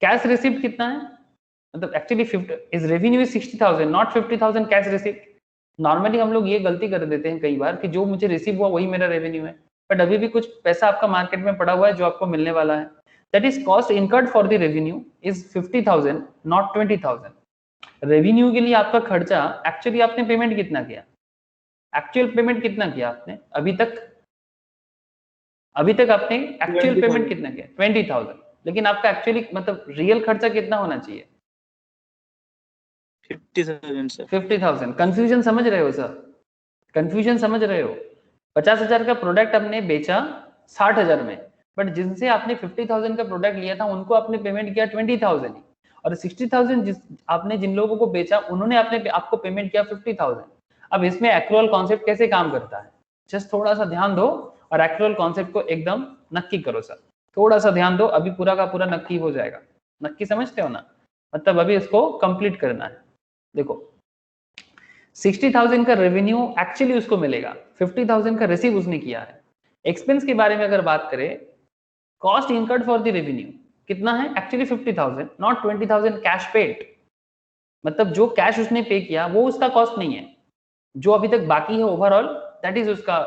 कैश रिसीव्ड कितना है? मतलब actually is revenue is 60,000 not 50,000 cash received. Normally हम लोग ये गलती कर देते हैं कई बार कि जो मुझे रिसीव हुआ वही मेरा रेवेन्यू है, बट अभी भी कुछ पैसा आपका मार्केट में पड़ा हुआ है जो आपको मिलने वाला है। That is cost incurred for the revenue is 50,000 not 20,000। Revenue के लिए आपका खर्चा, एक्चुअली आपने पेमेंट कितना किया? एक्चुअल पेमेंट कितना किया आपने अभी तक? आपने एक्चुअल पेमेंट कितना किया? 20,000। लेकिन आपका एक्चुअली मतलब रियल खर्चा कितना होना चाहिए? 50,000 सर। 50,000। कंफ्यूजन समझ रहे हो सर? कंफ्यूजन समझ रहे हो? 50,000 का प्रोडक्ट आपने बेचा 60,000 में, बट जिनसे आपने 50,000 का प्रोडक्ट लिया था उनको आपने पेमेंट किया 20,000 ही, और 60,000 आपने जिन लोगों को बेचा उन्होंने आपको पेमेंट किया 50,000। अब इसमें एक्रूअल कॉन्सेप्ट कैसे काम करता है, जस्ट थोड़ा सा ध्यान दो और एक्रूअल कॉन्सेप्ट को एकदम नक्की करो सर। थोड़ा सा ध्यान दो, अभी पूरा का पूरा नक्की हो जाएगा। नक्की समझते हो ना? मतलब अभी इसको कंप्लीट करना है। देखो 60,000 का रेवेन्यू एक्चुअली उसको मिलेगा, 50,000 का रिसीव उसने किया है। एक्सपेंस के बारे में अगर बात करें, cost incurred for the revenue कितना है? Actually 50,000 not 20,000 cash paid. मतलब जो कैश उसने पे किया वो उसका कॉस्ट नहीं है, जो अभी तक बाकी है ओवरऑल दैट इज उसका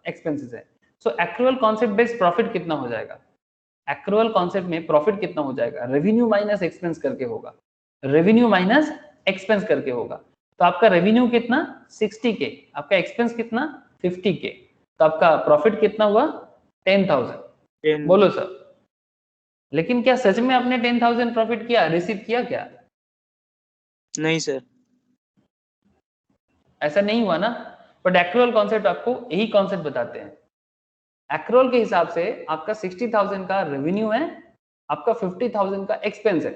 एक्सपेंसेस है। सो एक्रूअल कॉन्सेप्ट बेस्ड प्रॉफिट कितना हो जाएगा? एक्रूअल कॉन्सेप्ट में प्रॉफिट कितना हो जाएगा? रेवेन्यू माइनस एक्सपेंस करके होगा, रेवेन्यू माइनस एक्सपेंस करके होगा। तो आपका रेवेन्यू कितना? 60K, आपका एक्सपेंस कितना? 50K, तो आपका प्रॉफिट कितना हुआ? 10,000। बोलो सर, लेकिन क्या सच में आपने 10,000 प्रॉफिट किया, रिसीव किया क्या? नहीं सर। ऐसा नहीं हुआ ना। बट एक्रूअल कॉन्सेप्ट आपको यही कॉन्सेप्ट बताते हैं। एक्रूअल के हिसाब से आपका 60,000 का रेवेन्यू है, आपका 50,000 का एक्सपेंस है।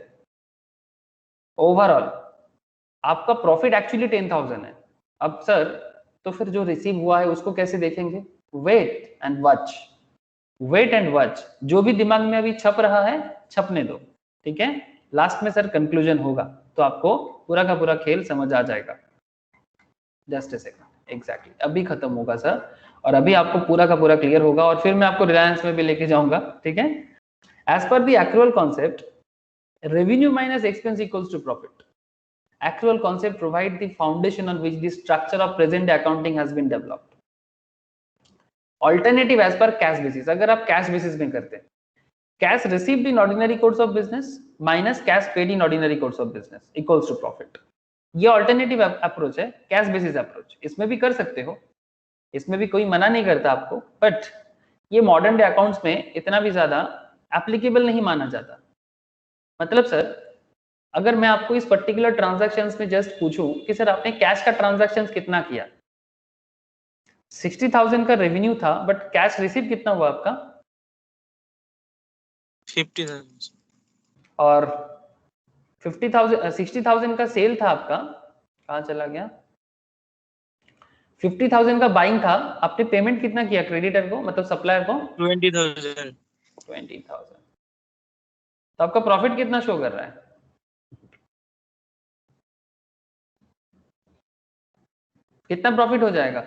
ओवरऑल आपका प्रॉफिट एक्चुअली 10,000 है। अब सर तो फिर जो रिसीव हुआ है उसको कैसे देखेंगे? Wait and watch, wait and watch. जो भी दिमाग में अभी छप रहा है छपने दो, ठीक है। लास्ट में सर कंक्लूजन होगा तो आपको पूरा का पूरा खेल समझ आ जाएगा। जस्ट अ सेकंड, एग्जैक्टली अभी खत्म होगा सर, और अभी आपको पूरा का पूरा क्लियर होगा, और फिर मैं आपको रिलायंस में भी लेके जाऊंगा, ठीक है। As per the accrual concept, revenue minus expense equals to profit. Accrual concept provide the foundation on which the structure of present day accounting has been developed. Alternative as per cash basis, अगर आप cash basis में करते हैं, cash received in ordinary course of business minus cash paid in ordinary course of business equals to profit. ये alternative approach है, cash basis approach। इसमें भी कर सकते हो, इसमें भी कोई मना नहीं करता आपको, बट ये मॉडर्न डे अकाउंट्स में इतना भी ज्यादा एप्लीकेबल नहीं माना जाता। मतलब सर अगर मैं आपको इस पर्टिकुलर ट्रांजैक्शंस में जस्ट पूछूं कि सर आपने कैश का ट्रांजैक्शंस कितना किया, 60,000 का रेवेन्यू था बट कैश रिसीव कितना हुआ आपका? 50,000। और 50,000 60,000 का सेल था आपका, कहाँ चला गया? 50,000 का बाइंग था, आपने पेमेंट कितना किया क्रेडिटर को, मतलब सप्लायर को? 20,000। 20,000। तो आपका प्रॉफिट कितना शो कर रहा है? कितना प्रॉफिट हो जाएगा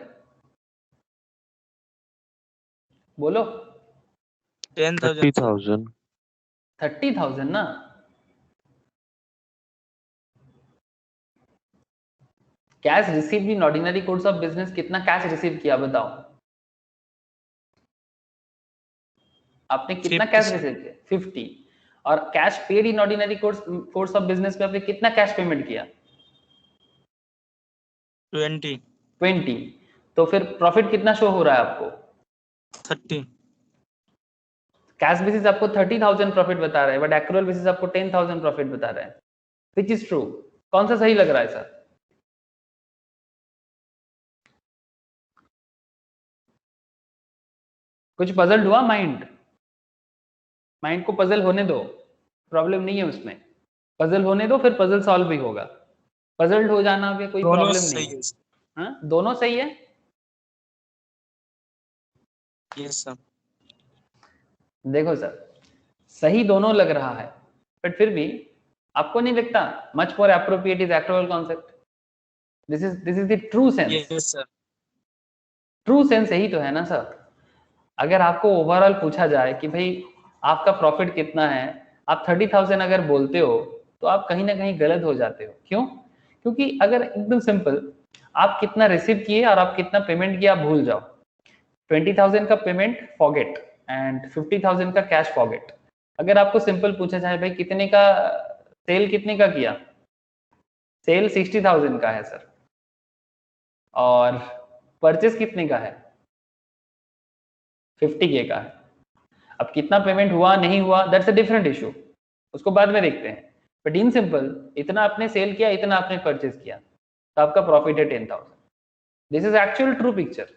बोलो? 10,000। 30,000 ना। Cash receive in ordinary course of business, कितना कैश रिसीव किया बताओ? आपने कितना कैश रिसीव किया? 50। और cash paid in ordinary course of business में आपने कितना कैश पेमेंट किया? 20। तो फिर प्रॉफिट कितना शो हो रहा है आपको? 30। कैश बेसिस आपको 30,000 प्रॉफिट बता रहा है, बट एक्रूअल बेसिस आपको 10,000 प्रॉफिट बता रहा है। Which is true? कौन सा सही लग रहा है सर? कुछ पजल्ड हुआ? माइंड को पजल होने दो, प्रॉब्लम नहीं है उसमें, पजल होने दो, फिर पजल सॉल्व भी होगा। पजल्ड हो जाना भी कोई प्रॉब्लम नहीं है। हाँ दोनों सही है। Yes sir. देखो सर सही दोनों लग रहा है, बट फिर भी आपको नहीं लगता much more appropriate is accrual concept? This is the true sense. Yes sir. True sense यही तो है ना सर। अगर आपको ओवरऑल पूछा जाए कि भाई आपका प्रॉफिट कितना है, आप 30,000 अगर बोलते हो तो आप कहीं ना कहीं गलत हो जाते हो। क्यों? क्योंकि अगर एकदम सिंपल आप कितना रिसीव किए और आप कितना पेमेंट किया आप भूल जाओ, 20,000 का पेमेंट फॉरगेट एंड 50,000 का कैश फॉरगेट। अगर आपको सिंपल पूछा जाए भाई कितने का सेल, कितने का किया सेल? 60,000 का है सर, और परचेस कितने का है? 50K का है। अब कितना पेमेंट हुआ नहीं हुआ दैट्स अ डिफरेंट इशू, उसको बाद में देखते हैं। बट इन सिंपल इतना आपने सेल किया, इतना आपने परचेस किया, तो आपका प्रॉफिट है 10,000। This is actual true picture.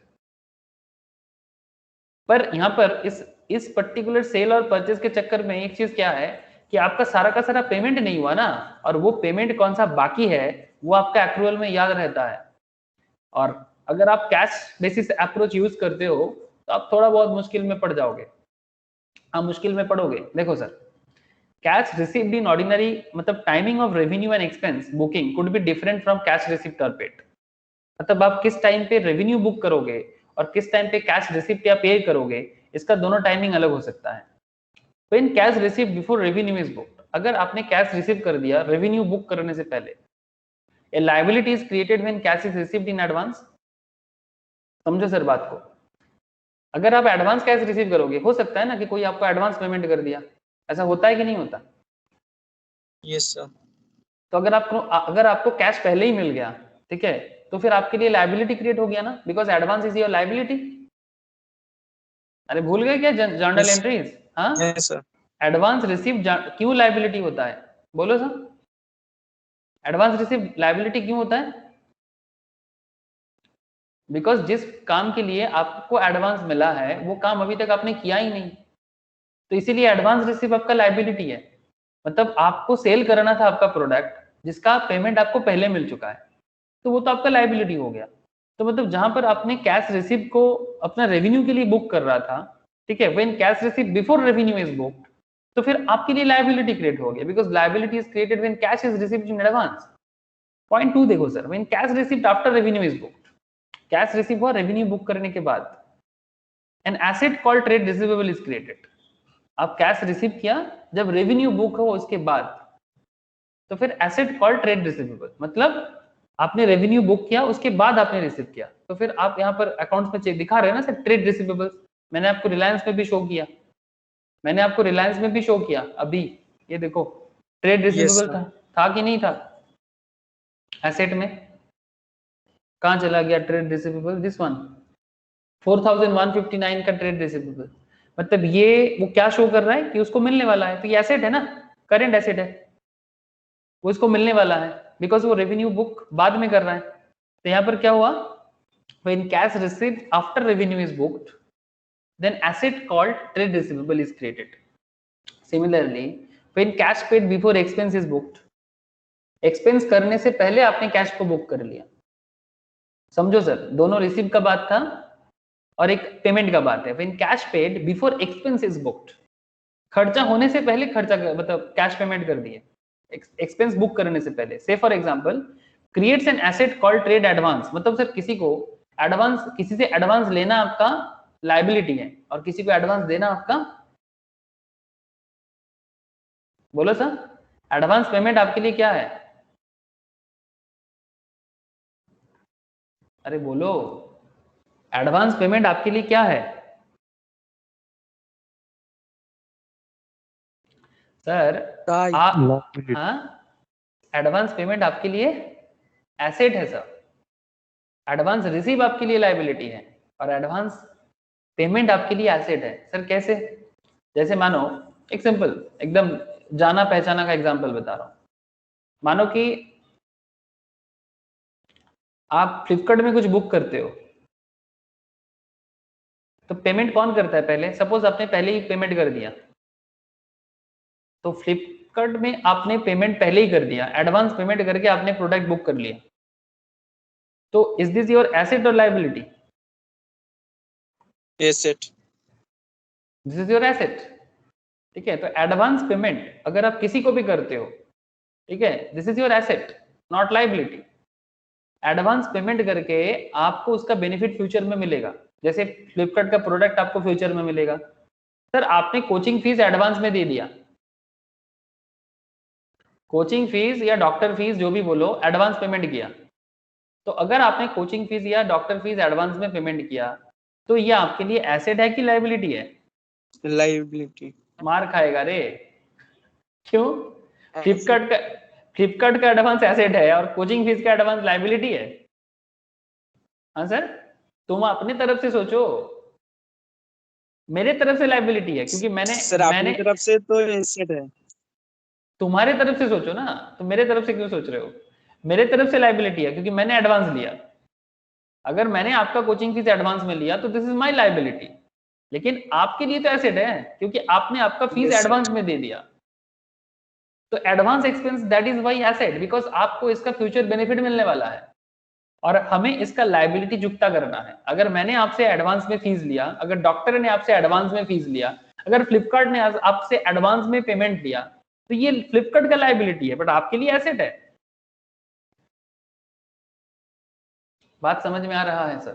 पर यहाँ पर इस पर्टिकुलर सेल और परचेस के चक्कर में एक चीज क्या है कि आपका सारा का सारा पेमेंट नहीं हुआ ना, और वो पेमेंट कौन सा बाकी है वो आपका एक्रूअल में याद रहता है। और अगर आप कैश बेसिस अप्रोच यूज करते हो तो आप थोड़ा बहुत मुश्किल में पड़ जाओगे। आप मुश्किल में पड़ोगे। देखो sir cash received in ordinary, मतलब timing of revenue and expense booking could be different from cash received और पेड। मतलब आप किस टाइम पे रेवेन्यू बुक करोगे और किस टाइम पे कैश रिसीव्ड या पे करोगे, इसका दोनों टाइमिंग अलग हो सकता है। When cash received before revenue is booked, अगर आपने कैश रिसीव कर दिया रेवेन्यू बुक करने से पहले, a liability is created when cash is received in advance. समझो सर बात को। अगर आप एडवांस कैश रिसीव करोगे, हो सकता है ना कि कोई आपको एडवांस पेमेंट कर दिया, ऐसा होता है कि नहीं होता? Yes sir. तो अगर आपको कैश पहले ही मिल गया, ठीक है, तो फिर आपके लिए लायबिलिटी क्रिएट हो गया ना, because advance is your liability. अरे भूल गए क्या जर्नल Yes. एंट्रीज? हाँ, यस सर। एडवांस रिसीव क्यों लायबिलिटी होता है? बोलो सर, एडवांस रिसीव लायबिलिटी क्यों होता है? बिकॉज जिस काम के लिए आपको एडवांस मिला है वो काम अभी तक आपने किया ही नहीं, तो इसीलिए एडवांस रिसीव आपका लायबिलिटी है। मतलब आपको सेल करना था आपका प्रोडक्ट जिसका पेमेंट आपको पहले मिल चुका है, तो वो तो आपका लायबिलिटी हो गया। तो मतलब जहां पर आपने कैश रिसीव को अपना रेवेन्यू के लिए बुक कर रहा था, ठीक है, when cash receive before revenue is booked, तो फिर आपके लिए लायबिलिटी क्रिएट हो गया, because liability is created when cash is received in advance. Point 2 देखो sir, when cash received after revenue is booked, cash receive हुआ रेवेन्यू बुक करने के बाद, an asset called trade receivable is created. आप कैश रिसीव किया जब रेवेन्यू बुक हो उसके बाद, तो फिर एसेट कॉल्ड ट्रेड रिसीवेबल, मतलब आपने रेवेन्यू बुक किया उसके बाद आपने रिसीव किया, तो फिर आप यहाँ पर अकाउंट्स में चेक दिखा रहे हैं ना सर, ट्रेड रिसीवेबल्स। मैंने आपको रिलायंस में भी शो किया, मैंने आपको रिलायंस में भी शो किया अभी, ये देखो ट्रेड रिसीवेबल sir. था कि नहीं था? एसेट में कहाँ चला गया ट्रेड रिसीवेबल? दिस वन 4159 का ट्रेड रिसीवेबल, मतलब ये वो क्या शो कर रहा है कि उसको मिलने वाला है, तो ये एसेट है ना, करंट एसेट है, वो इसको मिलने वाला है, बिकॉज वो रेवेन्यू बुक बाद में कर रहा है। तो यहाँ पर क्या हुआ, when cash received after revenue is booked, then asset called trade receivable is created. Similarly, when cash paid before expense is booked, expense करने से पहले आपने कैश को बुक कर लिया। समझो सर, दोनों रिसीव का बात था और एक पेमेंट का बात है। when cash paid before expense is booked, खर्चा होने से पहले खर्चा मतलब कैश पेमेंट कर दिए, एक्सपेंस बुक करने से पहले। से for example creates an asset called trade advance, मतलब सर किसी को एडवांस, किसी से एडवांस लेना आपका लायबिलिटी है और किसी को एडवांस देना आपका, बोलो सर, एडवांस पेमेंट आपके लिए क्या है? अरे बोलो, एडवांस पेमेंट आपके लिए क्या है सर? हाँ, एडवांस पेमेंट आपके लिए एसेट है सर, एडवांस रिसीव आपके लिए लायबिलिटी है और एडवांस पेमेंट आपके लिए एसेट है। सर कैसे? जैसे मानो एक सिंपल एकदम जाना पहचाना का एग्जांपल बता रहा हूं। मानो कि आप फ्लिपकार्ट में कुछ बुक करते हो, तो पेमेंट कौन करता है पहले? सपोज आपने पहले ही पेमेंट कर दिया, तो फ्लिपकार्ट में आपने पेमेंट पहले ही कर दिया, एडवांस पेमेंट करके आपने प्रोडक्ट बुक कर लिया, तो इज दिस योर एसेट और liability? Asset. This is your asset, ठीक है। तो एडवांस पेमेंट अगर आप किसी को भी करते हो, ठीक है, this is your asset not liability. Advance payment करके आपको उसका बेनिफिट फ्यूचर में मिलेगा, जैसे फ्लिपकार्ट का प्रोडक्ट आपको फ्यूचर में मिलेगा। सर आपने कोचिंग फीस एडवांस में दे दिया, कोचिंग फीस या डॉक्टर फीस जो भी बोलो, एडवांस पेमेंट किया, तो अगर आपने कोचिंग फीस या डॉक्टर फीस एडवांस में पेमेंट किया, तो ये आपके लिए एसेट है कि लायबिलिटी है? लायबिलिटी। मार खाएगा रे, क्यों? फ्लिपकार्ट का एडवांस एसेट है और कोचिंग फीस का एडवांस लायबिलिटी है। हाँ सर, तुम अपनी तरफ से सोचो, मेरे तरफ से लायबिलिटी है क्योंकि मैंने तरफ से तो एसेट है। तुम्हारे तरफ से सोचो ना, तो मेरे तरफ से क्यों सोच रहे हो? मेरे तरफ से लायबिलिटी है क्योंकि मैंने एडवांस लिया। अगर मैंने आपका कोचिंग फीस एडवांस में लिया तो दिस इज माय लायबिलिटी, लेकिन आपके लिए तो एसेट है क्योंकि आपने आपका फीस एडवांस में दे दिया। तो advance expense that is why asset, because आपको इसका फ्यूचर बेनिफिट मिलने वाला है और हमें इसका लायबिलिटी चुकता करना है। अगर मैंने आपसे एडवांस में फीस लिया, अगर डॉक्टर ने आपसे एडवांस में फीस लिया, अगर फ्लिपकार्ट ने आपसे एडवांस में पेमेंट लिया, तो ये फ्लिपकार्ट का लायबिलिटी है बट आपके लिए एसेट है। बात समझ में आ रहा है सर?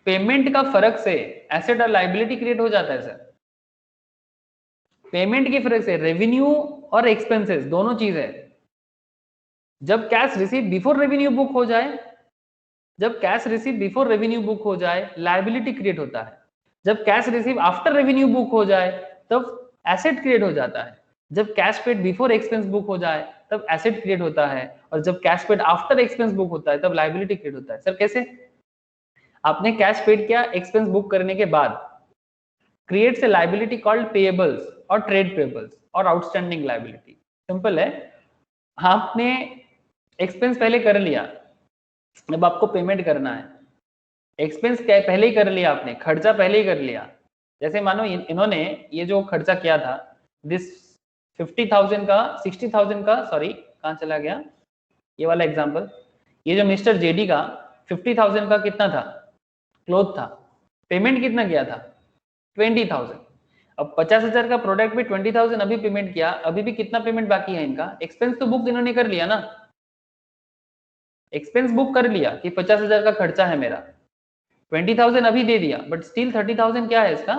पेमेंट का फर्क से एसेट और लायबिलिटी क्रिएट हो जाता है सर। पेमेंट के फर्क से रेवेन्यू और एक्सपेंसेस दोनों चीज है। जब cash receive before revenue book हो जाए जब cash receive before revenue book हो जाए लायबिलिटी क्रिएट होता है, जब cash receive after revenue book हो जाए तब एसेट क्रिएट हो जाता है, जब cash paid before expense book हो जाए तब एसेट क्रिएट होता है, और जब cash paid after expense book होता है तब लायबिलिटी क्रिएट होता है। सर कैसे? आपने कैश पेड किया एक्सपेंस बुक करने के बाद, creates a liability called payables और ट्रेड पेएबल्स और आउटस्टैंडिंग लायबिलिटी। सिंपल है, आपने एक्सपेंस पहले कर लिया, अब आपको पेमेंट करना है। एक्सपेंस पहले ही कर लिया आपने, खर्चा पहले ही कर लिया। जैसे मानो इन्होंने ये जो खर्चा किया था, दिस 50,000 का 60,000 का, सॉरी कहाँ चला गया ये वाला एग्जांपल, ये जो मिस्टर जेडी का 50,000 का कितना था, क्लोथ था, पेमेंट कितना किया था 20,000। अब 50,000 का प्रोडक्ट में 20,000 अभी पेमेंट किया, अभी भी कितना पेमेंट बाकी है इनका? एक्सपेंस तो बुक इन्होंने कर लिया ना, एक्सपेंस बुक कर लिया कि 50,000 का खर्चा है मेरा, 20,000 अभी दे दिया, बट स्टिल 30,000 क्या है इसका?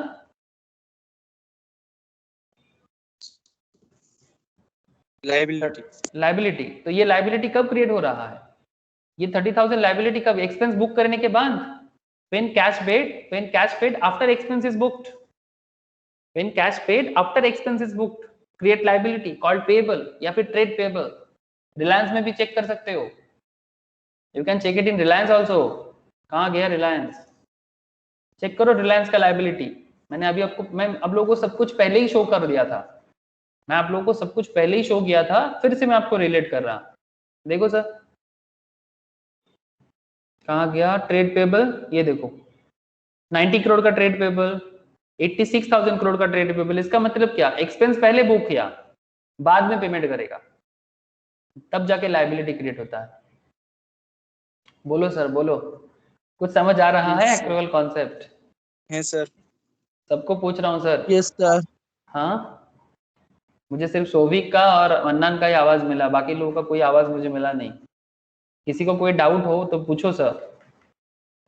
लायबिलिटी। तो ये लायबिलिटी कब क्रिएट हो रहा है? ये 30,000 लायबिलिटी कब? एक्सपेंस बुक करने के बाद, when cash paid after expense is booked, when cash paid after expense is booked create liability called payable या फिर trade payable। रिलायंस में भी चेक कर सकते हो, you can check it in Reliance also। कहाँ गया रिलायंस? चेक करो रिलायंस का लायबिलिटी। मैंने अभी आपको, मैं आप लोगों को सब कुछ पहले ही शो कर दिया था, मैं आप लोगों को सब कुछ पहले ही शो किया था, फिर से मैं आपको रिलेट कर रहा। देखो सर कहाँ गया ट्रेड पेबल, ये देखो 90 करोड़ का ट्रेड पेबल, 86,000 करोड़ का ट्रेड पेबल। इसका मतलब क्या? एक्सपेंस पहले बुक किया, बाद में पेमेंट करेगा, तब जाके लायबिलिटी क्रिएट होता है। बोलो सर बोलो, कुछ समझ आ रहा है एक्चुअल कॉन्सेप्ट? है सर। सबको पूछ रहा हूँ सर। Yes sir. हाँ, मुझे सिर्फ शोभिक का और अन्नान का ही आवाज मिला, बाकी लोगों का कोई आवाज मुझे मिला नहीं। किसी को कोई डाउट हो तो पूछो सर,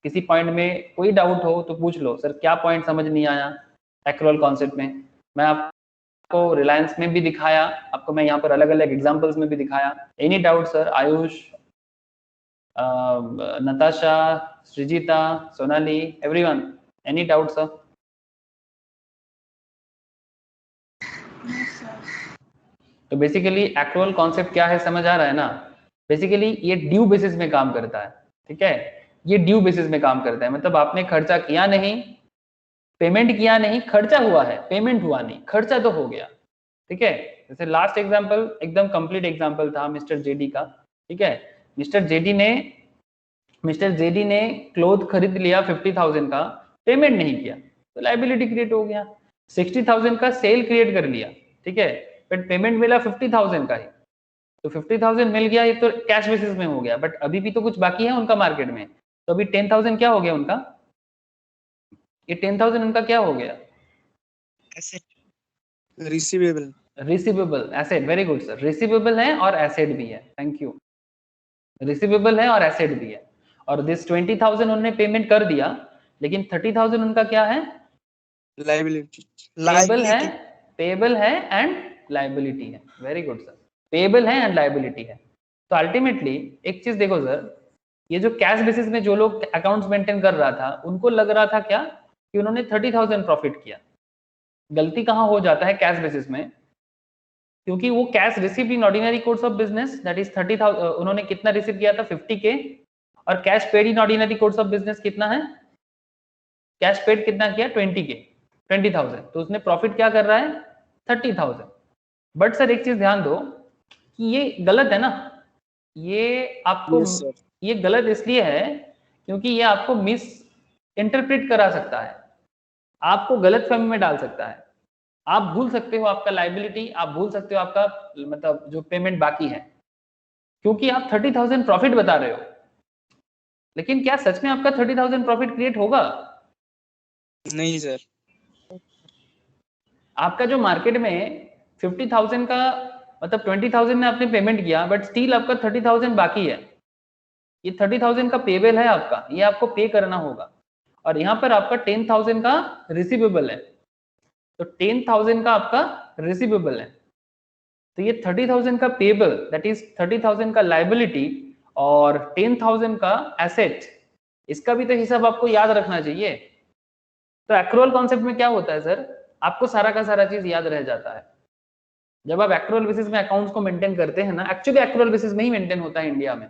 किसी पॉइंट में कोई डाउट हो तो पूछ लो सर, क्या पॉइंट समझ नहीं आया एक्चुअल कॉन्सेप्ट में। मैं आपको रिलायंस में भी दिखाया, आपको मैं यहाँ पर अलग अलग एग्जांपल्स में भी दिखाया। Any doubt sir? Ayush, Natasha, सृजिता, Sonali, everyone, any doubt sir? तो बेसिकली एक्चुअल कॉन्सेप्ट क्या है समझ आ रहा है ना? बेसिकली ये ड्यू बेसिस में काम करता है, ठीक है? ये ड्यू बेसिस में काम करता है, मतलब आपने खर्चा किया नहीं, पेमेंट किया नहीं, खर्चा हुआ है, पेमेंट हुआ नहीं, खर्चा तो हो गया, ठीक है? जैसे लास्ट एग्जांपल एकदम कंप्लीट एग्जांपल था मिस्टर जेडी का, ठीक है? मिस्टर जेडी ने क्लोथ खरीद लिया 50,000 का, पेमेंट नहीं किया, तो लायबिलिटी क्रिएट हो गया। 60,000 का सेल क्रिएट कर लिया, ठीक है, बट पेमेंट मिला 50,000 का ही, तो 50,000 मिल गया, ये तो कैश बेसिस में हो गया, बट अभी भी तो कुछ बाकी है उनका मार्केट में, तो अभी 10,000 क्या हो गया उनका? ये 10,000 उनका क्या हो गया? Receivable asset. Very good sir, receivable है और एसेट भी है, थैंक यू। रिसीवेबल है और एसेट भी है, और दिस 20,000 उन्होंने पेमेंट कर दिया, लेकिन 30,000 उनका क्या है? लायबिलिटी। पेएबल है एंड लायबिलिटी है। वेरी गुड सर, पेएबल है एंड लायबिलिटी है। तो अल्टीमेटली एक चीज देखो सर, ये जो कैश बेसिस में जो लोग अकाउंट्स मेंटेन कर रहा था, उनको लग रहा था क्या कि उन्होंने 30,000 प्रॉफिट किया। गलती कहाँ हो जाता है कैश बेसिस में? क्योंकि वो cash receive in ordinary course of business, that is 30,000, उन्होंने कितना रिसीव किया था? 50K, और cash paid in ordinary course of business कितना है? कैश पेड कितना किया? 20,000, तो उसने प्रॉफिट क्या कर रहा है? 30,000। बट सर एक चीज ध्यान दो कि ये गलत है ना, ये आपको ये गलत इसलिए है क्योंकि ये आपको मिस इंटरप्रेट करा सकता है, आपको गलत फहमी में डाल सकता है। आप भूल सकते हो आपका लायबिलिटी, आप भूल सकते हो आपका मतलब जो पेमेंट बाकी है, क्योंकि आप 30,000 प्रॉफिट बता रहे हो, लेकिन क्या सच में आपका 30,000 प्रॉफिट क्रिएट होगा? नहीं सर। आपका जो मार्केट में 50,000 का मतलब 20,000 ने आपने पेमेंट किया, बट स्टिल आपका 30,000 बाकी है। ये 30,000 का पेबल है आपका, ये आपको पे करना होगा, और यहाँ पर आपका 10,000 का रिसीवेबल है, तो 10,000 का आपका रिसीवेबल है, तो ये 30,000 का पेबल, दैट इज 30,000 का लायबिलिटी और 10,000 का एसेट, इसका भी तो हिसाब आपको याद रखना चाहिए। तो एक्रूअल कॉन्सेप्ट में क्या होता है सर, आपको सारा का सारा चीज याद रह जाता है। जब आप एक्रूअल बेसिस में अकाउंट्स को मेंटेन करते हैं ना, एक्चुअली एक्रूअल बेसिस में ही मेंटेन होता है इंडिया में,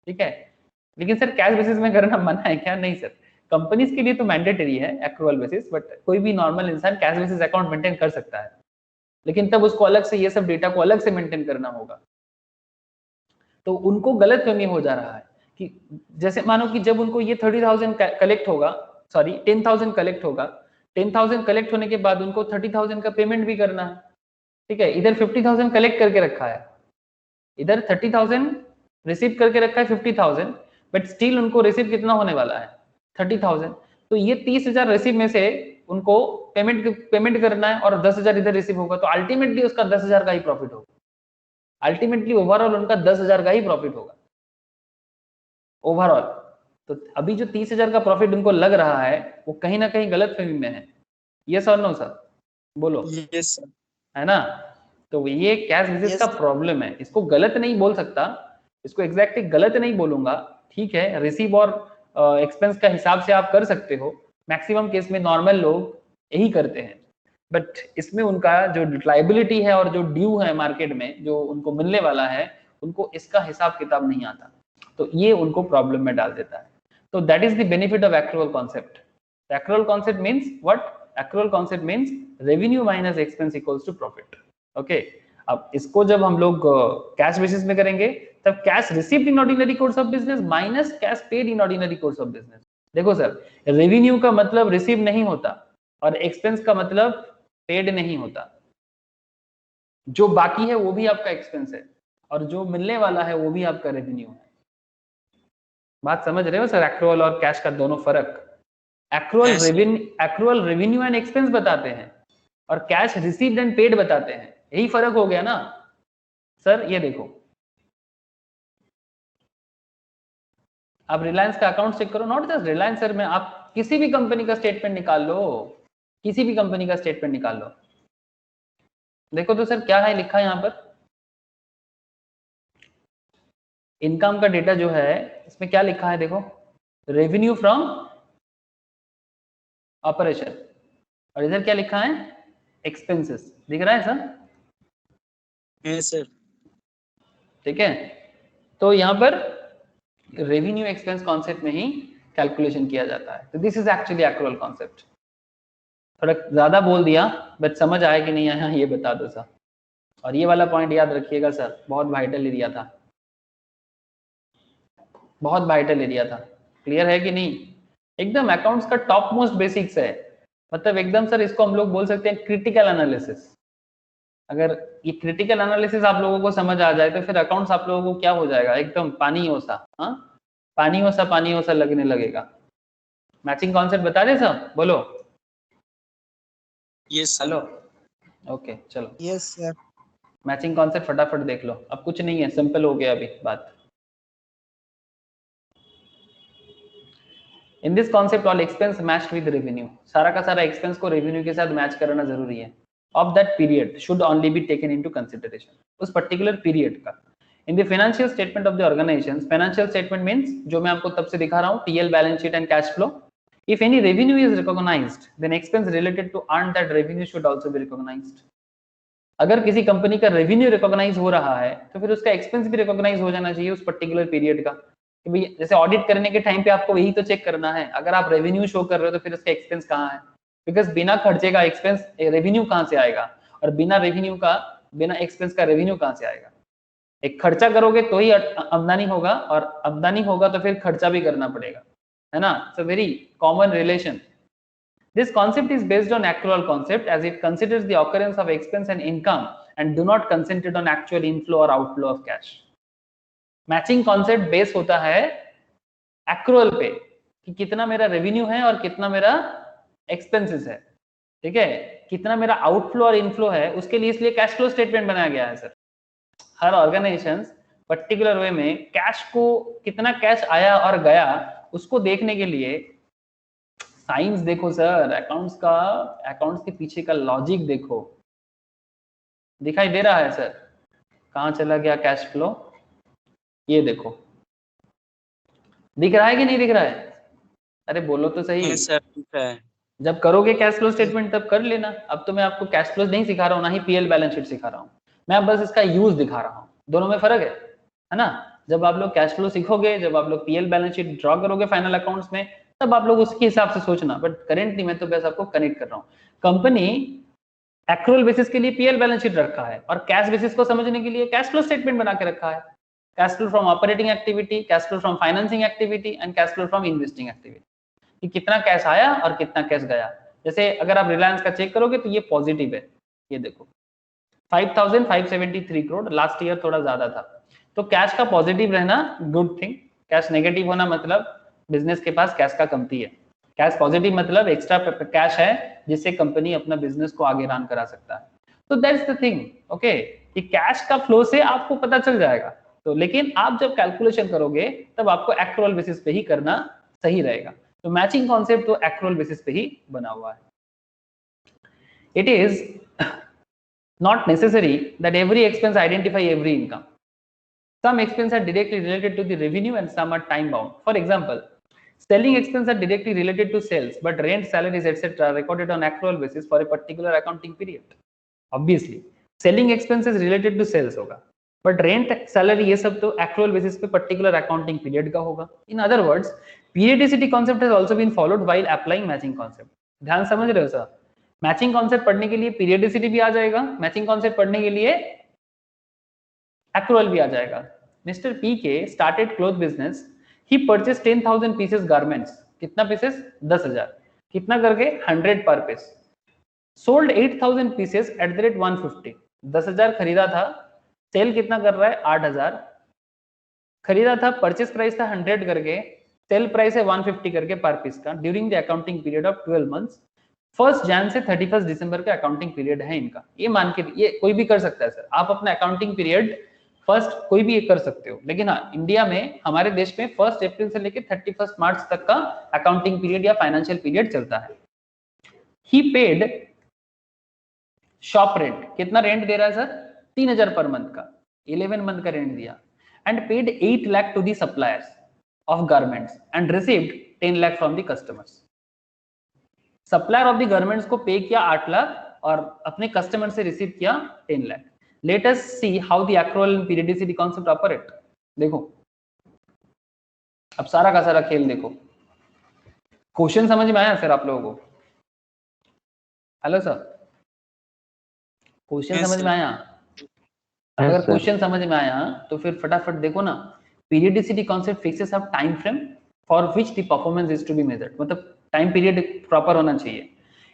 ठीक है। लेकिन सर कैश बेसिस में करना मना है क्या? नहीं सर, कंपनीज के लिए तो मैंडेटरी है एक्रूअल बेसिस, बट कोई भी नॉर्मल इंसान कैश बेसिस अकाउंट मेंटेन कर सकता है, लेकिन तब उसको अलग से ये सब डेटा को अलग से मेंटेन करना होगा। तो उनको गलत फहमी हो जा रहा है कि जैसे मानो कि जब उनको ये 30,000 कलेक्ट होगा, सॉरी 10,000 कलेक्ट होगा, 10,000 कलेक्ट होने के बाद उनको 30,000 का पेमेंट भी करना है, ठीक है। इधर 50,000 कलेक्ट करके रखा है, इधर 30,000 रिसीव करके रखा है 50,000, बट स्टिल उनको रिसीव कितना होने वाला है 30,000। तो ये 30,000 रिसीव में से उनको पेमेंट करना है और 10,000 इधर रिसीव होगा, तो अल्टीमेटली उसका 10,000 का ही प्रॉफिट होगा। अल्टीमेटली ओवरऑल उनका 10,000 का ही प्रॉफिट होगा ओवरऑल। तो अभी जो 30,000 का प्रॉफिट उनको लग रहा है वो कहीं ना कहीं गलत फहमी में है। यस और नो सर, बोलो। Yes sir. है ना? तो ये कैश बेसिस का प्रॉब्लम है, इसको गलत नहीं बोल सकता, इसको एग्जैक्टली गलत नहीं बोलूंगा, ठीक है। रिसीव और एक्सपेंस का हिसाब से आप कर सकते हो, मैक्सिमम केस में नॉर्मल लोग यही करते हैं, बट इसमें उनका जो लाइबिलिटी है और जो ड्यू है मार्केट में जो उनको मिलने वाला है, उनको इसका हिसाब किताब नहीं आता, तो ये उनको प्रॉब्लम में डाल देता है। तो that is the benefit of accrual concept. Accrual concept means what? Accrual concept means revenue minus expense equals to profit. Okay, अब इसको जब हम लोग कैश बेसिस में करेंगे तब cash received in ordinary course of business minus cash paid in ordinary course of business. देखो सर, रेवेन्यू का मतलब रिसीव नहीं होता और एक्सपेंस का मतलब पेड नहीं होता। जो बाकी है वो भी आपका एक्सपेंस है और जो मिलने वाला है वो भी आपका रेवेन्यू है। बात समझ रहे हो सर? एक्रूअल और कैश का दोनों फर्क। एक्रूअल रेवेन्यू एंड एक्सपेंस बताते हैं और कैश रिसीव्ड एंड पेड बताते हैं, यही फर्क हो गया ना सर। ये देखो, आप रिलायंस का अकाउंट चेक करो, नॉट जस्ट रिलायंस सर में, आप किसी भी कंपनी का स्टेटमेंट निकाल लो, किसी भी कंपनी का स्टेटमेंट निकाल लो, देखो तो सर क्या है लिखा है यहाँ पर। इनकम का डेटा जो है इसमें क्या लिखा है देखो, रेवेन्यू फ्रॉम ऑपरेशन, और इधर क्या लिखा है? एक्सपेंसेस। दिख रहा है सर? Yes sir. ठीक है, तो यहाँ पर रेवेन्यू एक्सपेंस कॉन्सेप्ट में ही कैलकुलेशन किया जाता है। तो this is actually accrual concept. थोड़ा ज्यादा बोल दिया, बट समझ आया कि नहीं आया ये बता दो सर। और ये वाला पॉइंट याद रखिएगा सर, बहुत वाइटल एरिया था, बहुत वाइटल एरिया था। क्लियर है कि नहीं? एकदम अकाउंट्स का टॉप मोस्ट बेसिक्स है, मतलब एकदम सर इसको हम लोग बोल सकते हैं क्रिटिकल एनालिसिस। अगर ये क्रिटिकल एनालिसिस आप लोगों को समझ आ जाए तो फिर अकाउंट्स आप लोगों को क्या हो जाएगा, एकदम पानी ओसा, हाँ पानी ओसा लगने लगेगा। मैचिंग कॉन्सेप्ट बता दे सर, बोलो। Yes sir. हेलो, ओके चलो यस सर। मैचिंग कॉन्सेप्ट फटाफट देख लो, अब कुछ नहीं है, सिंपल हो गया अभी बात। In this concept all expense matched with revenue, सारा का सारा एक्सपेंस को रेवेन्यू के साथ मैच करना जरूरी है। Of that period should only be taken into consideration, उस पर्टिकुलर पीरियड का। In the financial statement of the organisation, financial statement means जो मैं आपको तब से दिखा रहा हूं, TL, balance sheet and cash flow. If any revenue is recognized, then expense related to earn that revenue should also be recognized. अगर किसी कंपनी का रेवेन्यू रिकॉग्नाइज हो रहा है तो फिर उसका एक्सपेंस भी रिकॉग्नाइज हो जाना चाहिए उस पर्टिकुलर पीरियड का। कि भाई जैसे ऑडिट करने के टाइम पे आपको यही तो चेक करना है, अगर आप रेवेन्यू शो कर रहे हो तो फिर उसका एक्सपेंस कहाँ है, बिकॉज बिना खर्चे का एक्सपेंस रेवेन्यू कहाँ से आएगा, और बिना रेवेन्यू का, बिना एक्सपेंस का रेवेन्यू कहाँ से आएगा। एक खर्चा करोगे तो ही आमदनी होगा, और आमदनी होगा तो फिर खर्चा भी करना पड़ेगा, है ना। It's a very common relation. This concept is based on accrual concept as it considers the occurrence of expense and income and do not concentrate on actual inflow or outflow of cash. Matching concept base होता है accrual पे कि कितना मेरा रेवेन्यू है और कितना मेरा एक्सपेंसेस है, ठीक है। कितना मेरा आउटफ्लो और इनफ्लो है उसके लिए इसलिए कैश फ्लो स्टेटमेंट बनाया गया है सर। हर ऑर्गेनाइजेशन पर्टिकुलर वे में कैश को, कितना कैश आया और गया उसको देखने के लिए साइंस देखो सर, अकाउंट्स का, अकाउंट्स के पीछे का लॉजिक देखो। दिखाई दे रहा है सर कहाँ चला गया कैश फ्लो? ये देखो, दिख रहा है कि नहीं दिख रहा है? अरे बोलो तो सही। यस सर ठीक है। जब करोगे कैश फ्लो स्टेटमेंट तब कर लेना। अब तो मैं आपको कैश फ्लो नहीं सिखा रहा हूँ, ना ही पीएल बैलेंस शीट सिखा रहा हूँ, मैं बस इसका यूज दिखा रहा हूँ। दोनों में फर्क है ना। जब आप लोग कैश फ्लो सीखोगे, जब आप लोग पीएल बैलेंस शीट ड्रॉ करोगे फाइनल अकाउंट्स में, तब आप लोग उसके हिसाब से सोचना। बट करेंटली मैं तो बस आपको कनेक्ट कर रहा हूँ। कंपनी एक्रूअल बेसिस के लिए पीएल बैलेंस शीट रखा है और कैश बेसिस को समझने के लिए कैश फ्लो स्टेटमेंट बना के रखा है। Cash flow from operating activity, cash flow from financing activity and cash flow from investing activity, कि कितना कैश आया और कितना कैश गया। जैसे अगर आप रिलायंस का चेक करोगे तो ये पॉजिटिव है, ये देखो 5573 करोड़, लास्ट ईयर थोड़ा ज्यादा था। तो कैश का पॉजिटिव रहना गुड थिंग, कैश नेगेटिव होना मतलब बिजनेस के पास कैश का कमती है। कैश पॉजिटिव मतलब एक्स्ट्रा कैश है जिससे कंपनी अपना बिजनेस को आगे रन करा सकता है। तो दैट्स द थिंग, ओके, कि कैश का फ्लो से आपको पता चल जाएगा। तो लेकिन आप जब कैलकुलेशन करोगे तब आपको एक्रूअल बेसिस पे ही करना सही रहेगा। तो मैचिंग कॉन्सेप्ट तो एक्रूअल बेसिस पे ही बना हुआ है। It is not necessary that every expense identify every income. Some expenses are directly related to the revenue and some are time bound. For example, selling expenses are directly related to sales, but rent, salaries, etc. are recorded on accrual basis for a particular accounting period. Obviously, selling expenses related to sales होगा, but rent, salary ये सब तो accrual basis पे particular accounting period का होगा. In other words, periodicity concept has also been followed while applying matching concept. ध्यान समझ रहे हो सर? मैचिंग कॉन्सेप्ट पढ़ने के लिए पीरियडिसिटी भी आ जाएगा, मैचिंग कॉन्सेप्ट पढ़ने के लिए एक्रूअल भी आ जाएगा। Mister P K started cloth business, he purchase 10,000 pieces garments. कितना पीसेस? 10,000। कितना करके? 100 per piece. Sold 8,000 pieces at the rate 150। 10,000 खरीदा था, सेल कितना कर रहा है? 8,000 खरीदा था, परचेस प्राइस था 100 करके, सेल प्राइस है 150 करके पर पीस का, during the accounting period of 12 months. 1 जन से 31 दिसंबर का अकाउंटिंग पीरियड है इनका। ये मान के, ये कोई भी कर सकता है सर, आप अपना अकाउंटिंग पीरियड फर्स्ट कोई भी कर सकते हो, लेकिन हाँ इंडिया में, हमारे देश में 1 अप्रैल से लेकर 31 मार्च तक का अकाउंटिंग पीरियड या फाइनेंशियल पीरियड चलता है। ही पेड शॉप रेंट, कितना रेंट दे रहा है सर? 3,000 पर मंथ का, 11 मंथ का रेंट दिया, and paid 8 lakh to the suppliers of garments and received 10 lakh from the customers. Supplier of the garments को पे किया 8 लाख और अपने कस्टमर से रिसीव किया 10 lakh. Let us see how the accrual and periodicity concept operate. देखो अब सारा का सारा खेल देखो। क्वेश्चन समझ में आया सर आप लोगों को? हेलो सर, क्वेश्चन समझ में आया? अगर क्वेश्चन समझ में आया तो फिर फटाफट देखो ना। Periodicity concept fixes a time frame for which the performance is to be measured. मतलब टाइम पीरियड प्रॉपर होना चाहिए।